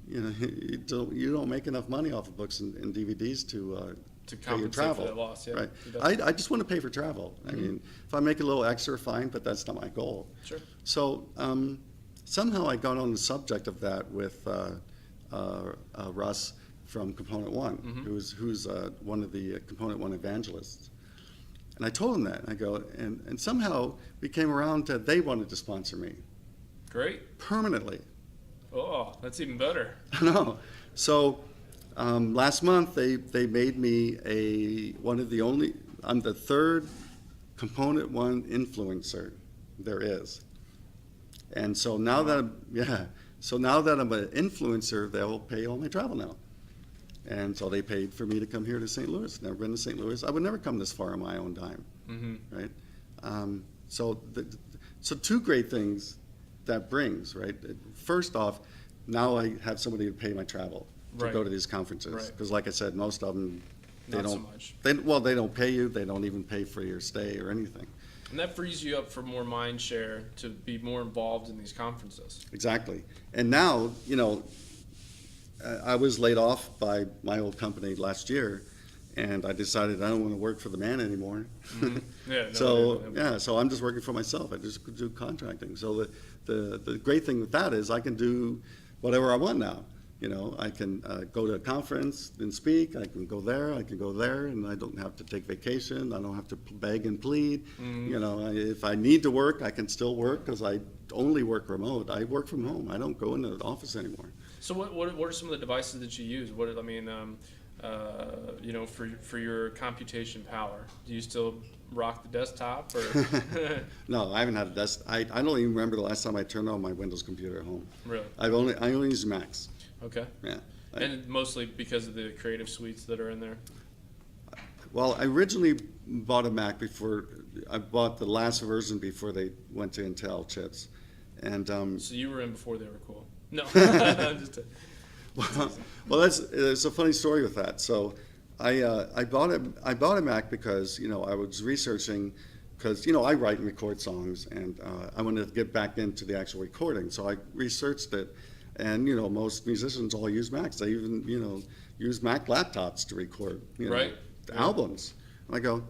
you don't make enough money off of books and DVDs to pay your travel. For that loss, yeah. Right. I just want to pay for travel. I mean, if I make a little extra, fine, but that's not my goal. Sure. So somehow I got on the subject of that with Russ from Component One, who's one of the Component One evangelists. And I told him that. I go, and somehow we came around to they wanted to sponsor me. Great. Permanently. Oh, that's even better. I know. So last month they made me I'm the third Component One influencer there is. And so now that I'm an influencer, they'll pay all my travel now. And so they paid for me to come here to St. Louis. Never been to St. Louis. I would never come this far on my own dime, right? So two great things that brings, right? First off, now I have somebody to pay my travel to go to these conferences. Because like I said, most of them, they don't pay you. They don't even pay for your stay or anything. And that frees you up for more mind share to be more involved in these conferences. Exactly. And now, I was laid off by my old company last year, and I decided I don't want to work for the man anymore. So I'm just working for myself. I just do contracting. So the great thing with that is I can do whatever I want now. I can go to a conference and speak. I can go there, and I don't have to take vacation. I don't have to beg and plead. If I need to work, I can still work because I only work remote. I work from home. I don't go into the office anymore. So what are some of the devices that you use? For your computation power, do you still rock the desktop? Or? No, I haven't had a desktop. I don't even remember the last time I turned on my Windows computer at home. Really? I only use Macs. Okay. Yeah. And mostly because of the creative suites that are in there? Well, I originally bought a Mac before, I bought the last version before they went to Intel chips. And so you were in before they were cool? No. Just well, it's a funny story with that. So I bought a Mac because, I was researching, because, I write and record songs, and I wanted to get back into the actual recording. So I researched it. And, most musicians all use Macs. They even, use Mac laptops to record, albums. And I go,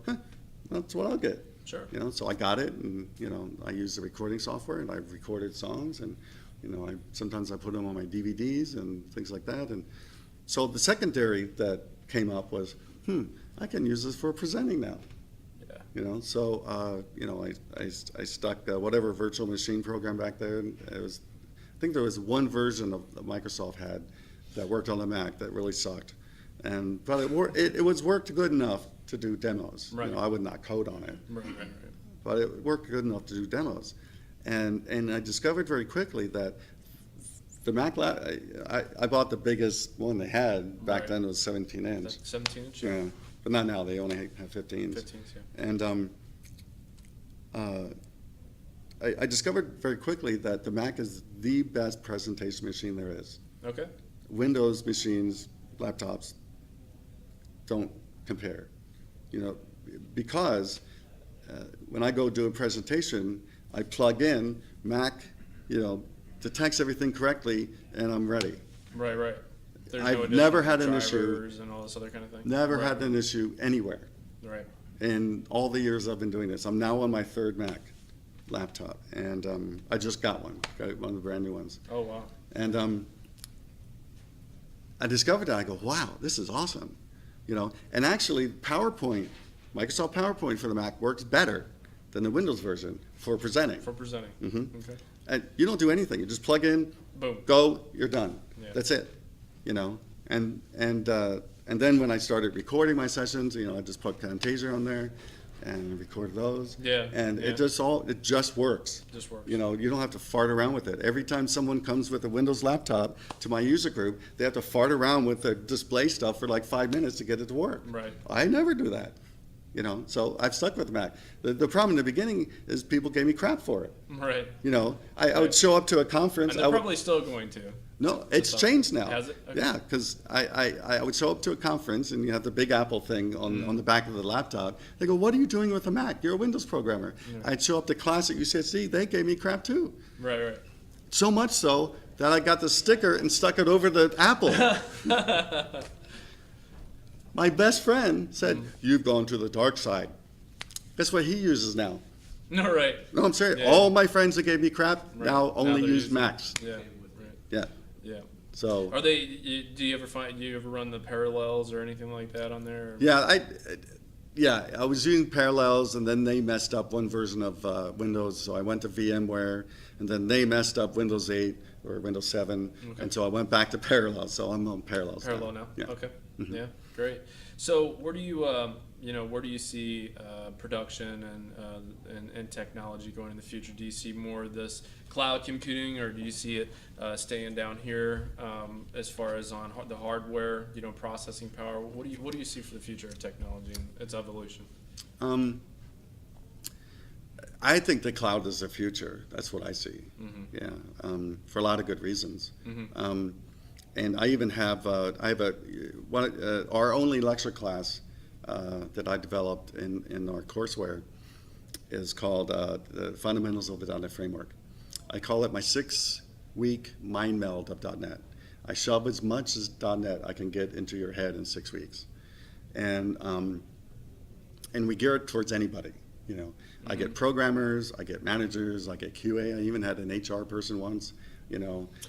that's what I'll get. Sure. So I got it, and, I use the recording software, and I've recorded songs, and, sometimes I put them on my DVDs and things like that. And so the secondary that came up was, I can use this for presenting now. Yeah. So, I stuck whatever virtual machine program back there. I think there was one version of that Microsoft had that worked on the Mac that really sucked, but it worked good enough to do demos. Right. I would not code on it, but it worked good enough to do demos, and I discovered very quickly that the Mac I bought the biggest one they had back then. It was 17 inch. 17 inch. Yeah, but not now. They only have 15s. 15s, yeah. And I discovered very quickly that the Mac is the best presentation machine there is. Okay. Windows machines, laptops, don't compare. Because when I go do a presentation, I plug in Mac, detects everything correctly, and I'm ready. Right. I've never had an issue. And all this other kind of thing. Never had an issue anywhere. Right. In all the years I've been doing this, I'm now on my third Mac laptop, and I just got one of the brand new ones. Oh, wow. And I discovered that. I go, wow, this is awesome. And actually Microsoft PowerPoint for the Mac works better than the Windows version for presenting. Okay. And you don't do anything. You just plug in, boom, go, you're done. Yeah. That's it. And then when I started recording my sessions, I just put Camtasia on there, and record those. Yeah, And yeah. it just works. Just works. You know, you don't have to fart around with it. Every time someone comes with a Windows laptop to my user group, they have to fart around with the display stuff for like 5 minutes to get it to work. Right. I never do that. You know, so I've stuck with the Mac. The problem in the beginning is people gave me crap for it. Right. You know, I would show up to a conference. And they're probably still going to. No, it's changed now. Has it? Okay. Yeah, because I would show up to a conference and you have the big Apple thing on the back of the laptop. They go, "What are you doing with a Mac? You're a Windows programmer." Yeah. I'd show up to class at UCSD. They gave me crap too. Right. So much so that I got the sticker and stuck it over the Apple. My best friend said, "You've gone to the dark side." That's what he uses now. No, right. No, I'm serious. Yeah. All my friends that gave me crap Right. now only they're use using- Macs. Yeah. Right. Yeah. Yeah. So. Are they? Do you ever run the parallels or anything like that on there? Yeah, I was using Parallels, and then they messed up one version of Windows, so I went to VMware, and then they messed up Windows 8 or Windows 7, Okay. and so I went back to Parallels, so I'm on Parallels Parallel now. Yeah. Okay. Mhm. Yeah. Great. So where do you where do you see production and technology going in the future? Do you see more of this cloud computing, or do you see it staying down here as far as on the hardware, processing power? What do you see for the future of technology and its evolution? I think the cloud is the future. That's what I see. Mm-hmm. Yeah, for a lot of good reasons. Mm-hmm. And I even have our only lecture class that I developed in our courseware is called the Fundamentals of the .NET Framework. I call it my 6-week mind meld of .NET. I shove as much as .NET I can get into your head in 6 weeks, and we gear it towards anybody. I get programmers, I get managers, I get QA. I even had an HR person once.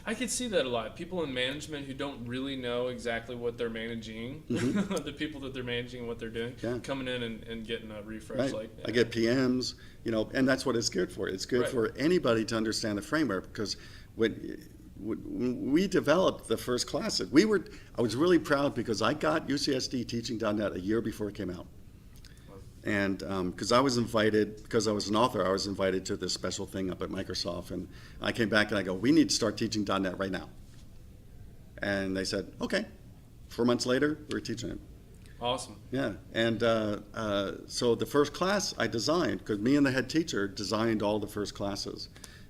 I could see that a lot. People in management who don't really know exactly what they're managing, Mm-hmm. the people that they're managing and what they're doing, Yeah. coming in and getting a refresh. Right. I get PMs, and that's what it's good for. It's good Right. for anybody to understand the framework, because when we developed the first classes, I was really proud because I got UCSD teaching .NET a year before it came out. And because I was invited, because I was an author, I was invited to this special thing up at Microsoft. And I came back and I go, "We need to start teaching .NET right now." And they said, "Okay." 4 months later, we were teaching it. Awesome. Yeah. And so the first class I designed, because me and the head teacher designed all the first classes.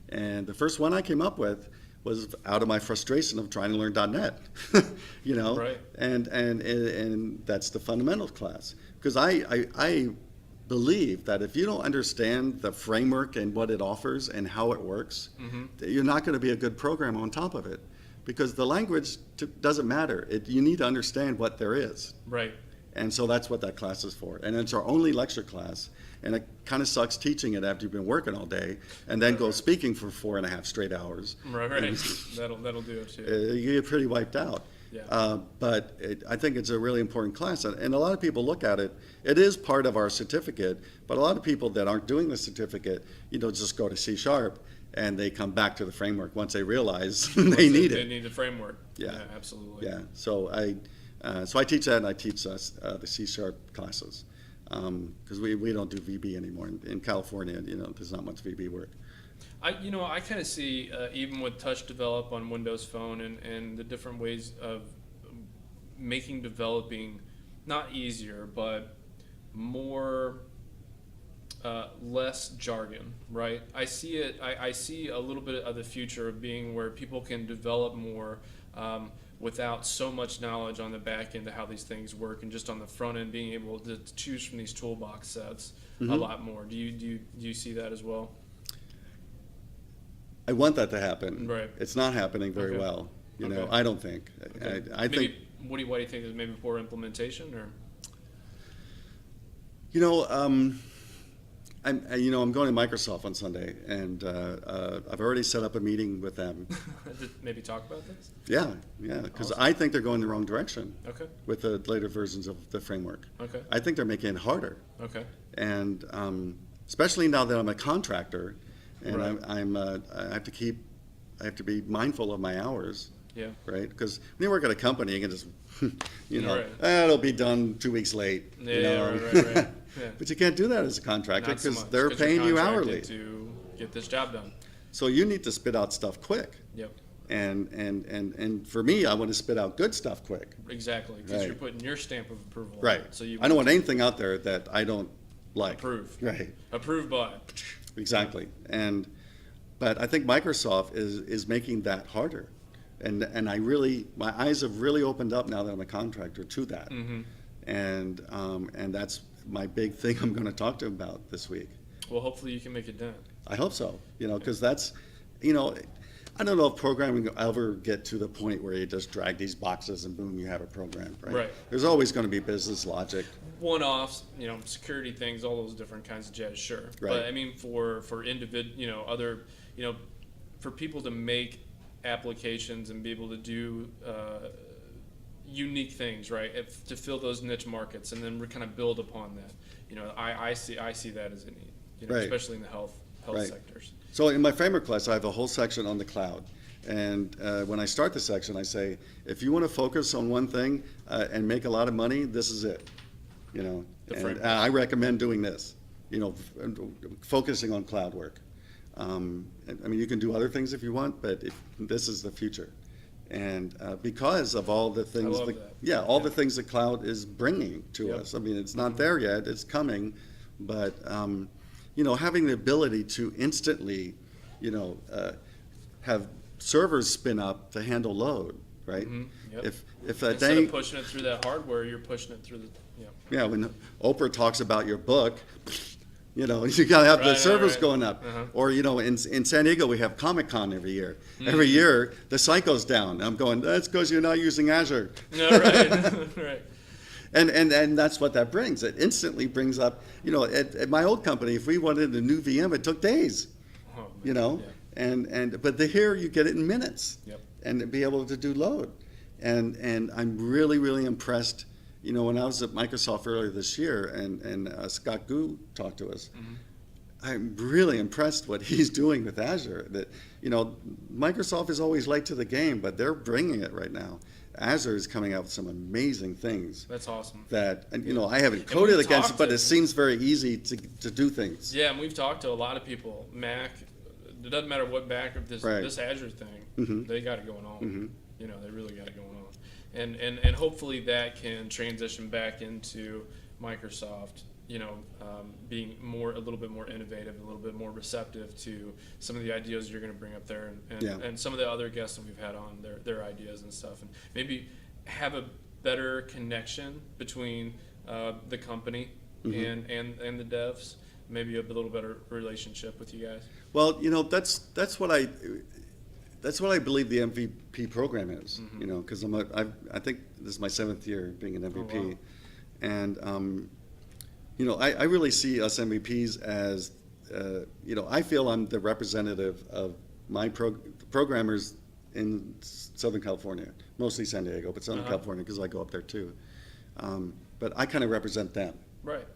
And the first one I came up with was out of my frustration of trying to learn .NET, Right. And that's the fundamentals class. Because I believe that if you don't understand the framework and what it offers and how it works, that you're not going to be a good programmer on top of it. Because the language doesn't matter. You need to understand what there is. Right. And so that's what that class is for. And it's our only lecture class. And it kind of sucks teaching it after you've been working all day and then go speaking for 4.5 straight hours. Right. That'll do it too. You get pretty wiped out. Yeah. But I think it's a really important class. And a lot of people look at it. It is part of our certificate. But a lot of people that aren't doing the certificate, just go to C# and they come back to the framework once they realize they need it. They need the framework. Yeah. Absolutely. Yeah. So I teach that, and I teach the C# classes. Because we don't do VB anymore. In California, there's not much VB work. I kind of see, even with Touch Develop on Windows Phone and the different ways of making developing not easier, but more, less jargon, right? I see it. I see a little bit of the future of being where people can develop more without so much knowledge on the back end of how these things work, and just on the front end being able to choose from these toolbox sets a lot more. Do you see that as well? I want that to happen. Right. It's not happening very well. Okay. I don't think. Okay. I think. What do you think is maybe poor implementation, or? I'm going to Microsoft on Sunday, and I've already set up a meeting with them. Maybe talk about this? Yeah, because Awesome. I think they're going the wrong direction Okay. with the later versions of the framework. Okay. I think they're making it harder, Okay. and especially now that I'm a contractor, and Right. I have to be mindful of my hours. Yeah. Right? Because when you work at a company, you can just, Right. It'll be done 2 weeks late. Yeah, right. Yeah. But you can't do that as a contractor Not so because much, they're 'cause you're paying you contracted hourly. to get this job done. So you need to spit out stuff quick. Yep. And for me, I want to spit out good stuff quick. Exactly, because Right. you're putting your stamp of approval on Right. it. So you I don't want anything out there that I don't like. approve. Right. Approved by. Exactly. But I think Microsoft is making that harder. And my eyes have really opened up now that I'm a contractor to that. Mm-hmm. And that's my big thing I'm going to talk to them about this week. Well, hopefully you can make it done. I hope so, because that's, I don't know if programming will ever get to the point where you just drag these boxes and boom, you have a program, right? Right. There's always going to be business logic. One-offs, security things, all those different kinds of jazz, sure. Right. But I mean, for for people to make applications and be able to do unique things, right? To fill those niche markets, and then we kind of build upon that. I see that as a need, Right. especially in the health Right. sectors. So in my framework class, I have a whole section on the cloud. And when I start the section, I say, if you want to focus on one thing and make a lot of money, this is it. And I recommend doing this, focusing on cloud work. I mean, you can do other things if you want, but this is the future. And because of all the things, I love that. all the things the cloud is bringing to Yep. us. I mean, it's not there yet, it's coming, but having the ability to instantly, have servers spin up to handle load, right? Mhm. Yep. If a Instead day, of pushing it through that hardware, you're pushing it through the. yeah, when Oprah talks about your book, you gotta have the Right, servers right. going up. Uh-huh. Or, in San Diego, we have Comic-Con every year. Every year, the site goes down. I'm going, that's because you're not using Azure. No, right, right. And that's what that brings. It instantly brings up, at my old company, if we wanted a new VM, it took days, Oh, man. Yeah. but here you get it in minutes. Yep. And be able to do load. And I'm really, really impressed. When I was at Microsoft earlier this year and Scott Gu talked to us, Mm-hmm. I'm really impressed what he's doing with Azure. That, Microsoft is always late to the game, but they're bringing it right now. Azure is coming out with some amazing things That's awesome. that, I haven't coded we've against it, talked but to- it seems very easy to do things. Yeah, and we've talked to a lot of people. Mac, it doesn't matter what Mac of this Right. this Azure thing, Mhm. they got it going on. Mhm. They really got it going on, and hopefully that can transition back into Microsoft. Being a little bit more innovative, a little bit more receptive to some of the ideas you're going to bring up there, and some of the other guests that we've had on their ideas and stuff, and maybe have a better connection between the company Mhm. and the devs. Maybe a little better relationship with you guys. Well, that's what I believe the MVP program is. Mhm. Because I think this is my 7th year being an MVP, Oh, wow. and I really see us MVPs as I feel I'm the representative of my programmers in Southern California, mostly San Diego, but Southern Uh-huh. California because I go up there too. But I kind of represent them. Right.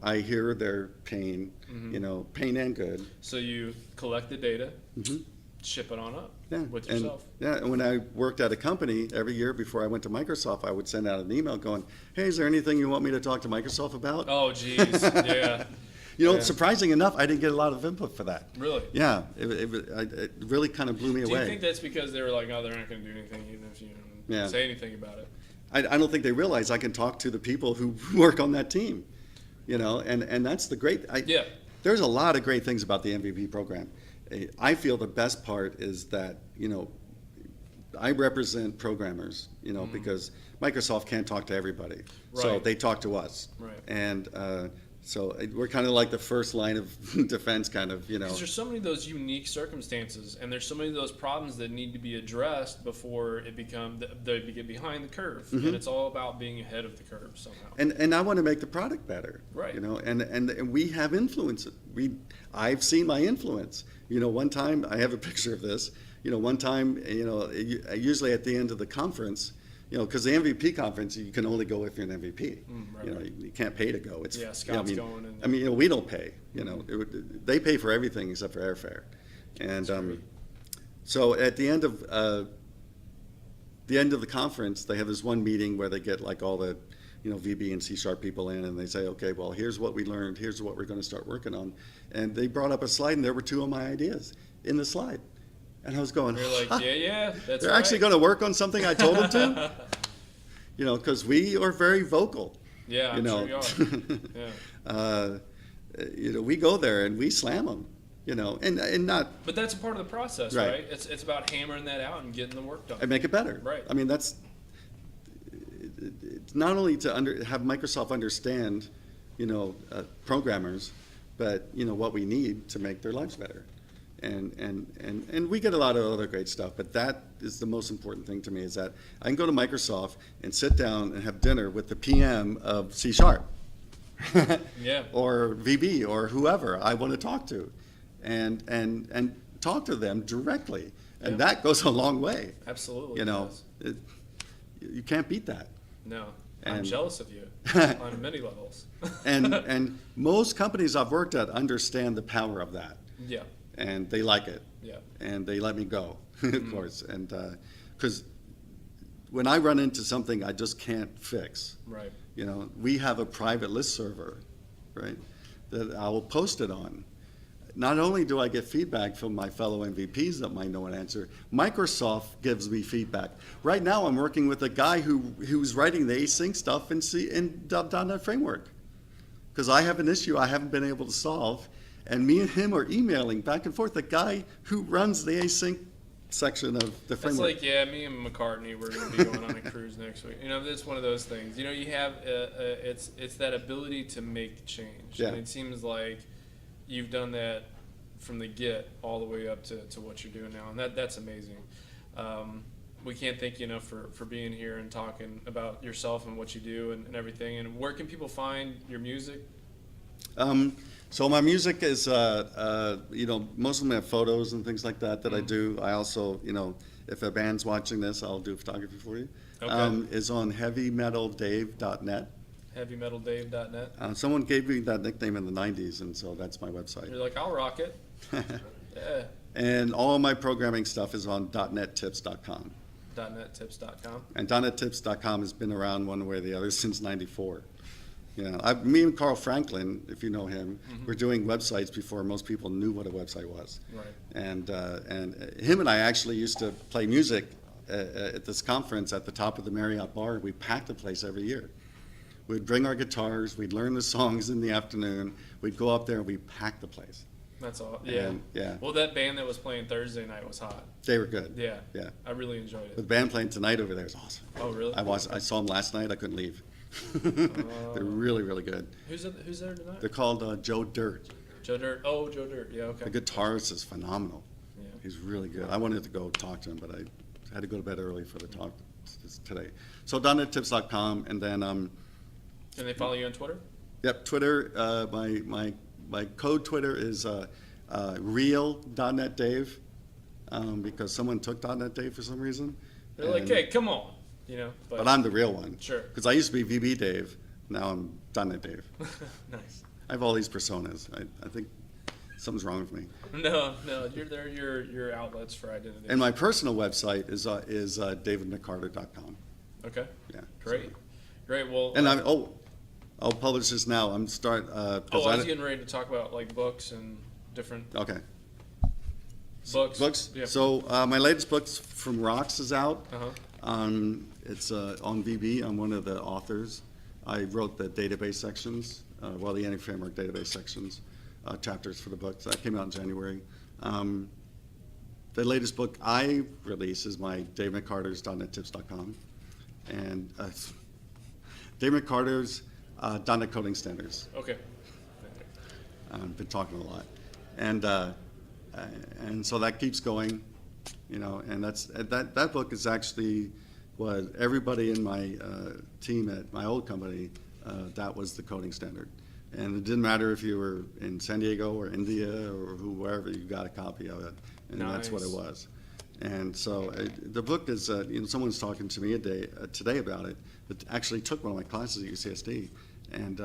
I hear their pain, Mhm. pain and good. So you collect the data, Mhm. ship it on up Yeah, with and- yourself. And when I worked at a company, every year before I went to Microsoft, I would send out an email going, hey, is there anything you want me to talk to Microsoft about? Oh, geez. Yeah. Yeah. Surprising enough, I didn't get a lot of input for that. Really? Yeah, it really kind of blew me Do away. you think that's because they were like, oh, they're not going to do anything even if you Yeah. say anything about it? I don't think they realize I can talk to the people who work on that team, and that's the great. Yeah. There's a lot of great things about the MVP program. I feel the best part is that, I represent programmers, because Microsoft can't talk to everybody. So Right. they talk to us. Right. And so we're kind of like the first line of defense, kind of, Because there's so many of those unique circumstances, and there's so many of those problems that need to be addressed before they get behind the curve. Mhm. And it's all about being ahead of the curve somehow. And I want to make the product better. Right. And we have influence. I've seen my influence. One time, I have a picture of this. One time, usually at the end of the conference, because the MVP conference, you can only go if you're an MVP. Right. You can't pay to go. It's Yeah, Scott's going and- I mean, we don't pay. They pay for everything except for airfare. And That's great. so at the end of the end of the conference, they have this one meeting where they get like all the, VB and C# people in, and they say, okay, well, here's what we learned, here's what we're going to start working on. And they brought up a slide, and there were 2 of my ideas in the slide. And I was going, You're like, yeah, that's they're right. actually going to work on something I told them to? Because we are very vocal. Yeah, I'm sure you are. Yeah. We go there and we slam them, and not. But that's a part of the process, Right. right? It's about hammering that out and getting the work done. And make it better. Right. I mean, it's not only to have Microsoft understand, programmers, but what we need to make their lives better. And we get a lot of other great stuff, but that is the most important thing to me, is that I can go to Microsoft and sit down and have dinner with the PM of C#. Yeah. Or VB or whoever I want to talk to, and talk to them directly, and that goes a long way. Absolutely. You can't beat that. No, I'm And- jealous of you on many levels. And most companies I've worked at understand the power of that, Yeah. and they like it, Yeah. and they let me go, of course, and because when I run into something I just can't fix, Right. we have a private list server, right, that I will post it on. Not only do I get feedback from my fellow MVPs that might know an answer, Microsoft gives me feedback. Right now, I'm working with a guy who's writing the async stuff in .NET Framework, because I have an issue I haven't been able to solve, and me and him are emailing back and forth. The guy who runs the async section of the It's framework. like, yeah, me and McCartney, we're going to be going on a cruise next week. It's one of those things. You have it's that ability to make change. Yeah. And it seems like you've done that from the get all the way up to what you're doing now, and that's amazing. We can't thank you enough for being here and talking about yourself and what you do and everything. And where can people find your music? So my music is, most of them have photos and things like that I do. I also, if a band's watching this, I'll do photography for you. Okay. Is on heavymetaldave.net. HeavyMetalDave.net. Someone gave me that nickname in the 90s, and so that's my website. You're like, I'll rock it. Yeah. And all of my programming stuff is on .nettips.com. .nettips.com. And .nettips.com has been around one way or the other since '94. Me and Carl Franklin, if you know him, were doing websites before most people knew what a website was. Right. And him and I actually used to play music at this conference at the top of the Marriott bar. We packed the place every year. We'd bring our guitars, we'd learn the songs in the afternoon, we'd go up there and we'd pack the place. That's all. Yeah. And, yeah. Well, that band that was playing Thursday night was hot. They were good. Yeah. Yeah. I really enjoyed it. The band playing tonight over there is awesome. Oh, really? I saw them last night, I couldn't leave. They're really, really good. Who's there tonight? They're called Joe Dirt. Joe Dirt. Oh, Joe Dirt. Yeah. Okay. The guitarist is phenomenal. Yeah. He's really good. I wanted to go talk to him, but I had to go to bed early for the talk today. So .nettips.com, and then Can they follow you on Twitter? yep, Twitter. My code Twitter is real.netdave, because someone took .netdave for some reason. They're like, hey, come on. But I'm the real one. Sure. Because I used to be VB Dave. Now I'm .netdave. Nice. I have all these personas. I think something's wrong with me. No, they're your outlets for identity. And my personal website is davidmccarter.com. Okay. Yeah. Great. Great. Well. And I'll publish this now. I'm start. I was getting ready to talk about like books and different Okay. books. Books. Yeah. So my latest book from Rocks is out. Uh-huh. It's on VB. I'm one of the authors. I wrote the database sections, the anti-framework database sections, chapters for the book. So that came out in January. The latest book I release is my Dave McCarter's .nettips.com, and Dave McCarter's .NET Coding Standards. Okay. I've been talking a lot, and so that keeps going, and that book is actually what everybody in my team at my old company, that was the coding standard, and it didn't matter if you were in San Diego or India or wherever, you got a copy of it, and that's what it was. And so the book is, someone's talking to me today about it, that actually took one of my classes at UCSD, and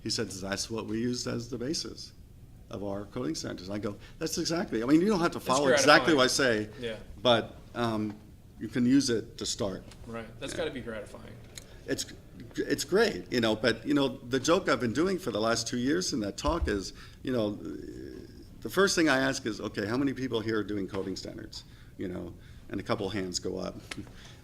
he said that's what we used as the basis of our coding standards. And I go, that's exactly, you don't have to follow exactly what I say, Yeah. but you can use it to start. Right. That's got to be gratifying. It's great, but the joke I've been doing for the last 2 years in that talk is, the first thing I ask is, okay, how many people here are doing coding standards? And a couple hands go up.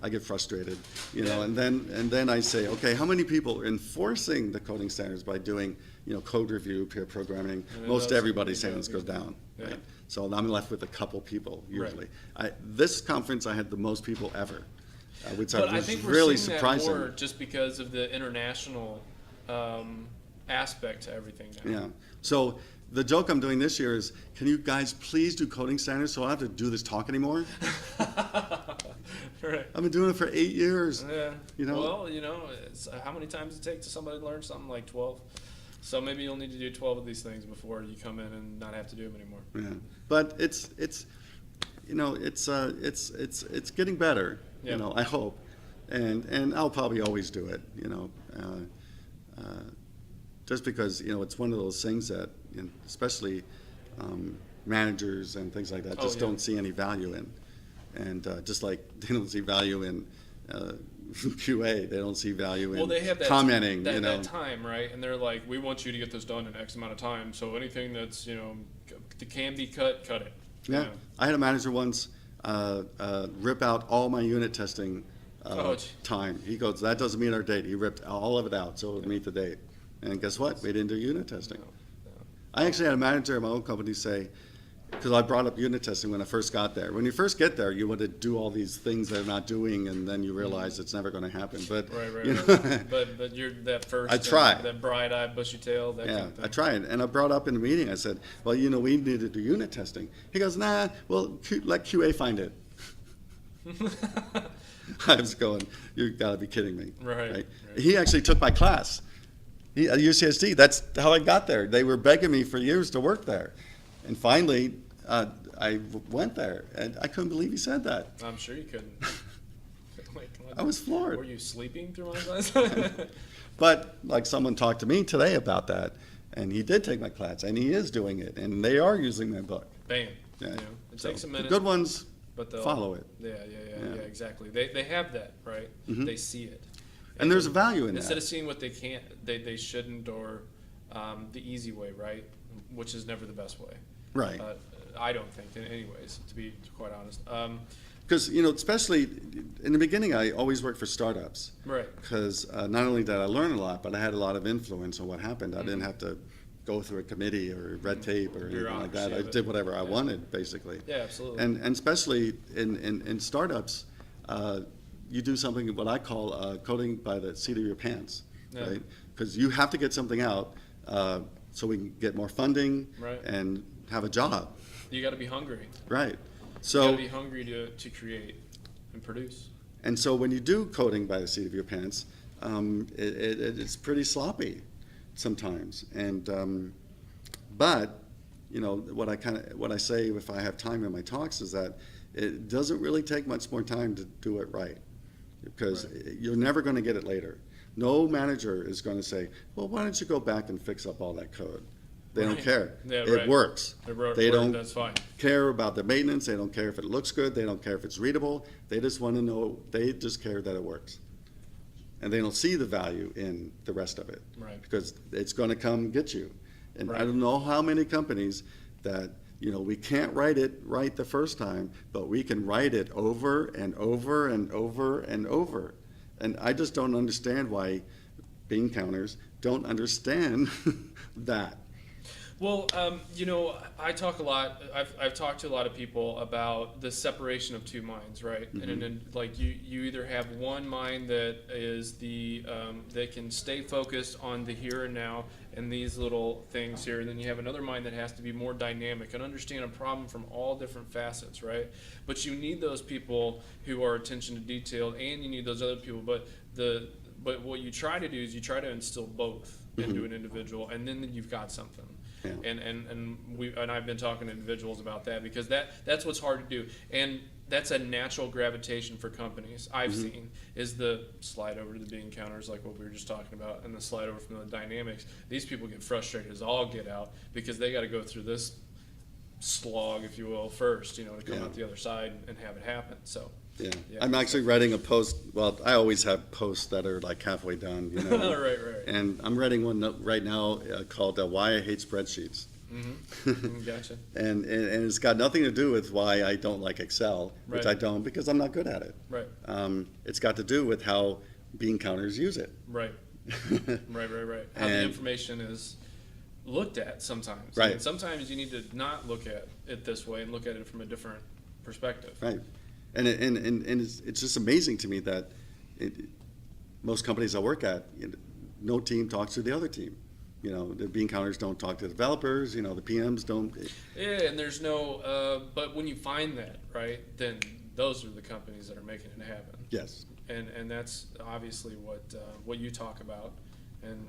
I get frustrated, and then I say, okay, how many people are enforcing the coding standards by doing, code review, peer programming? Most everybody's hands go down, right? So I'm left with a couple people usually. Right. This conference I had the most people ever, which But I was think we're really seeing surprising. that more just because of the international aspect to everything now. Yeah. So the joke I'm doing this year is, can you guys please do coding standards so I don't have to do this talk anymore? Right. I've been doing it for 8 years. Yeah. Well, it's, how many times does it take to somebody to learn something? Like 12. So maybe you'll need to do 12 of these things before you come in and not have to do them anymore. Yeah. But it's getting better. Yeah. I hope, and I'll probably always do it. Just because it's one of those things that, especially managers and things like that, just don't see any value in, and just like they don't see value in QA, they don't see value in they have that commenting. that time, right? And they're like, we want you to get this done in X amount of time. So anything that's that can be cut it. Yeah, I had a manager once rip out all my unit testing time. He goes, that doesn't meet our date. He ripped all of it out so it would meet the date. And guess what? We didn't do unit testing. I actually had a manager at my own company say, because I brought up unit testing when I first got there. When you first get there, you want to do all these things they're not doing, and then you realize it's never going to happen. But right. But you're that first. I try. That bright-eyed, bushy-tailed. That kind of thing. I tried, and I brought up in the meeting. I said, "Well, we need to do unit testing." He goes, "Nah, well, let QA find it." I was going, "You got to be kidding me!" Right. He actually took my class. At UCSD, that's how I got there. They were begging me for years to work there. And finally, I went there, and I couldn't believe he said that. I'm sure you couldn't. I was floored. Were you sleeping through my class? But like someone talked to me today about that, and he did take my class, and he is doing it, and they are using my book. Bam. Yeah. It takes a minute. The good ones but follow it. Yeah, exactly. They have that, right? Mm-hmm. They see it. And there's a value in Instead that. of seeing what they can't, they shouldn't, or the easy way, right? Which is never the best way. Right. I don't think, in any ways, to be quite honest. Because, especially in the beginning, I always worked for startups. Right. Because not only did I learn a lot, but I had a lot of influence on what happened. I didn't have to go through a committee or red tape or anything like that. I did whatever I wanted, basically. Yeah, absolutely. And especially in startups, you do something what I call coding by the seat of your pants, right? Because you have to get something out so we can get more funding and have a job. You got to be hungry. Right. So you got to be hungry to create and produce. And so when you do coding by the seat of your pants, it's pretty sloppy sometimes. And but what I say if I have time in my talks is that it doesn't really take much more time to do it right, because you're never going to get it later. No manager is going to say, well, why don't you go back and fix up all that code? They don't care. Yeah, it works. They don't that's fine. care about the maintenance. They don't care if it looks good. They don't care if it's readable. They just want to know, they just care that it works. And they don't see the value in the rest of it. Right. Because it's going to come get you. And I don't know how many companies that, we can't write it right the first time, but we can write it over and over and over and over. And I just don't understand why bean counters don't understand that. Well, I talk a lot. I've talked to a lot of people about the separation of two minds, right? Mm-hmm. And then, like, you either have one mind that is that can stay focused on the here and now and these little things here, and then you have another mind that has to be more dynamic and understand a problem from all different facets, right? But you need those people who are attention to detail, and you need those other people. But what you try to do is you try to instill both into an individual, and then you've got something. Yeah. And I've been talking to individuals about that, because that's what's hard to do, and that's a natural gravitation for companies I've seen, is the slide over to the bean counters, like what we were just talking about, and the slide over from the dynamics. These people get frustrated as all get out, because they got to go through this slog, if you will, first, to come out the other side and have it happen. So Yeah. Yeah. I'm actually writing a post. Well, I always have posts that are like halfway done, you know. Right. And I'm writing one right now called "Why I Hate Spreadsheets." Gotcha. And it's got nothing to do with why I don't like Excel, which Right. I don't because I'm not good at it. Right. It's got to do with how bean counters use it. Right. Right. How the And- information is looked at sometimes. Right. And sometimes you need to not look at it this way and look at it from a different perspective. Right. And it's just amazing to me that most companies I work at, no team talks to the other team. You know, the bean counters don't talk to the developers. You know, the PMs don't. Yeah, and there's no, but when you find that, right, then those are the companies that are making it happen. Yes. And that's obviously what you talk about, and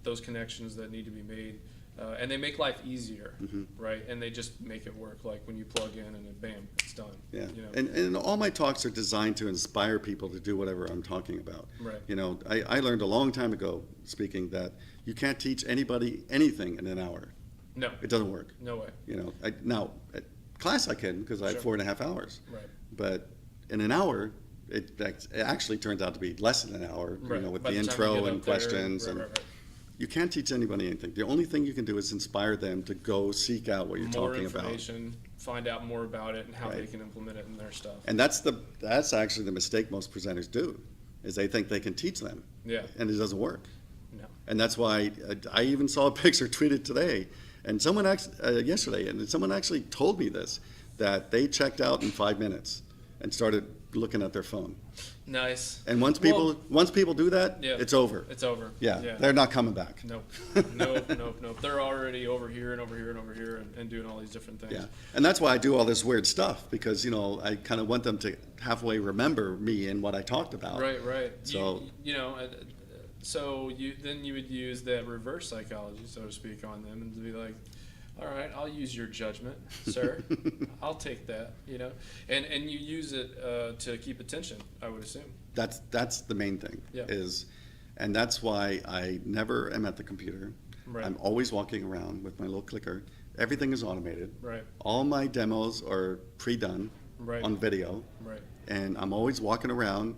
those connections that need to be made, and they make life easier, right? And they just make it work. Like when you plug in and then bam, it's done. Yeah. You know? And all my talks are designed to inspire people to do whatever I'm talking about. Right. You know, I learned a long time ago speaking that you can't teach anybody anything in an hour. No, It doesn't work. no way. You know, now at class I can because I have Sure. 4.5 hours. Right. But in an hour, it actually turns out to be less than an hour. Right. You know, with By the time you intro get and up there, questions right. you can't teach anybody anything. The only thing you can do is inspire them to go seek out what you're More talking about. information, find out more about it, and how they Right. can implement it in their stuff. And that's actually the mistake most presenters do, is they think they can teach them, Yeah. and it doesn't work. No. And that's why I even saw a picture tweeted today, and someone yesterday, and someone actually told me this, that they checked out in 5 minutes and started looking at their phone. Nice. And once people do that, Yeah. it's over. It's over. Yeah, they're not coming back. Nope. They're already over here and over here and over here and doing all these different things. Yeah, and that's why I do all this weird stuff, because you know I kind of want them to halfway remember me and what I talked about. Right. So So you would use that reverse psychology, so to speak, on them and be like, all right, I'll use your judgment, sir. I'll take that, you know, and you use it to keep attention, I would assume. that's the main thing. Yeah. And that's why I never am at the computer. Right. I'm always walking around with my little clicker. Everything is automated. Right. All my demos are pre-done Right. on video. Right. And I'm always walking around,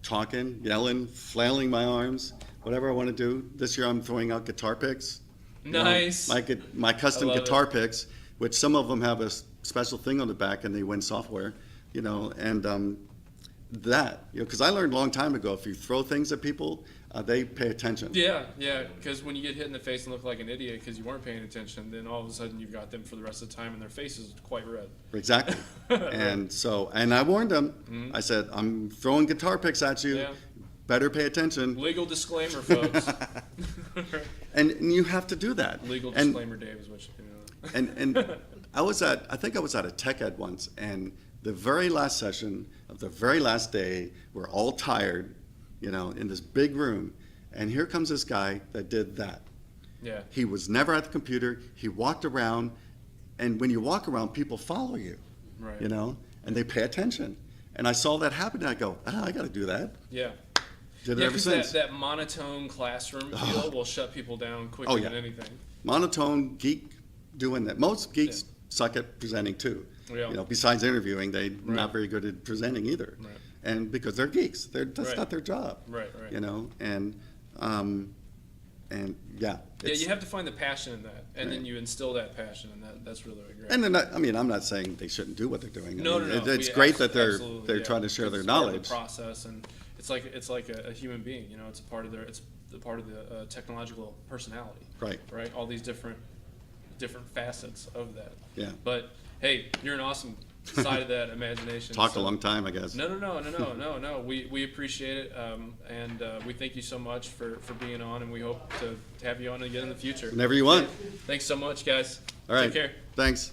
talking, yelling, flailing my arms, whatever I want to do. This year I'm throwing out guitar picks. You know, Nice. my custom I love guitar it. picks, which some of them have a special thing on the back and they win software, you know, and that, you know, because I learned a long time ago, if you throw things at people, they pay attention. Yeah, because when you get hit in the face and look like an idiot because you weren't paying attention, then all of a sudden you've got them for the rest of the time and their face is quite red. Exactly. And I warned them. I said, I'm throwing guitar picks at you. Yeah. Better pay attention. Legal disclaimer, folks. And you have to do that. Legal And- disclaimer, Dave, is what you know. And I think I was at a tech ed once, and the very last session of the very last day, we're all tired, you know, in this big room, and here comes this guy that did that. Yeah. He was never at the computer. He walked around, and when you walk around, people follow you, Right. you know, and they pay attention. And I saw that happen, and I go, I got to do that. Yeah. Did it Yeah, ever because since. that monotone classroom feel will shut people down quicker Oh, yeah. than anything. Monotone geek doing that. Most geeks suck at presenting too. Yeah. You know, besides interviewing, they're not very good at presenting either. Right. And because they're geeks, that's Right. not their job. Right. You know, and yeah. Yeah, it's- you have to find the passion in that, and then Right. you instill that passion, and that's really great. And they're not, I mean, I'm not saying they shouldn't do what they're doing. No. It's We great that absolutely, they're yeah. trying to share their It's part of knowledge. the process, and it's like a human being. You know, it's a part of the technological personality. Right. Right. All these different facets of that. Yeah. But hey, you're an awesome side of that imagination. Talked a so- long time, I guess. No. We appreciate it, and we thank you so much for being on, and we hope to have you on again in the future. Whenever you want. Thanks so much, guys. All right. Take care. Thanks.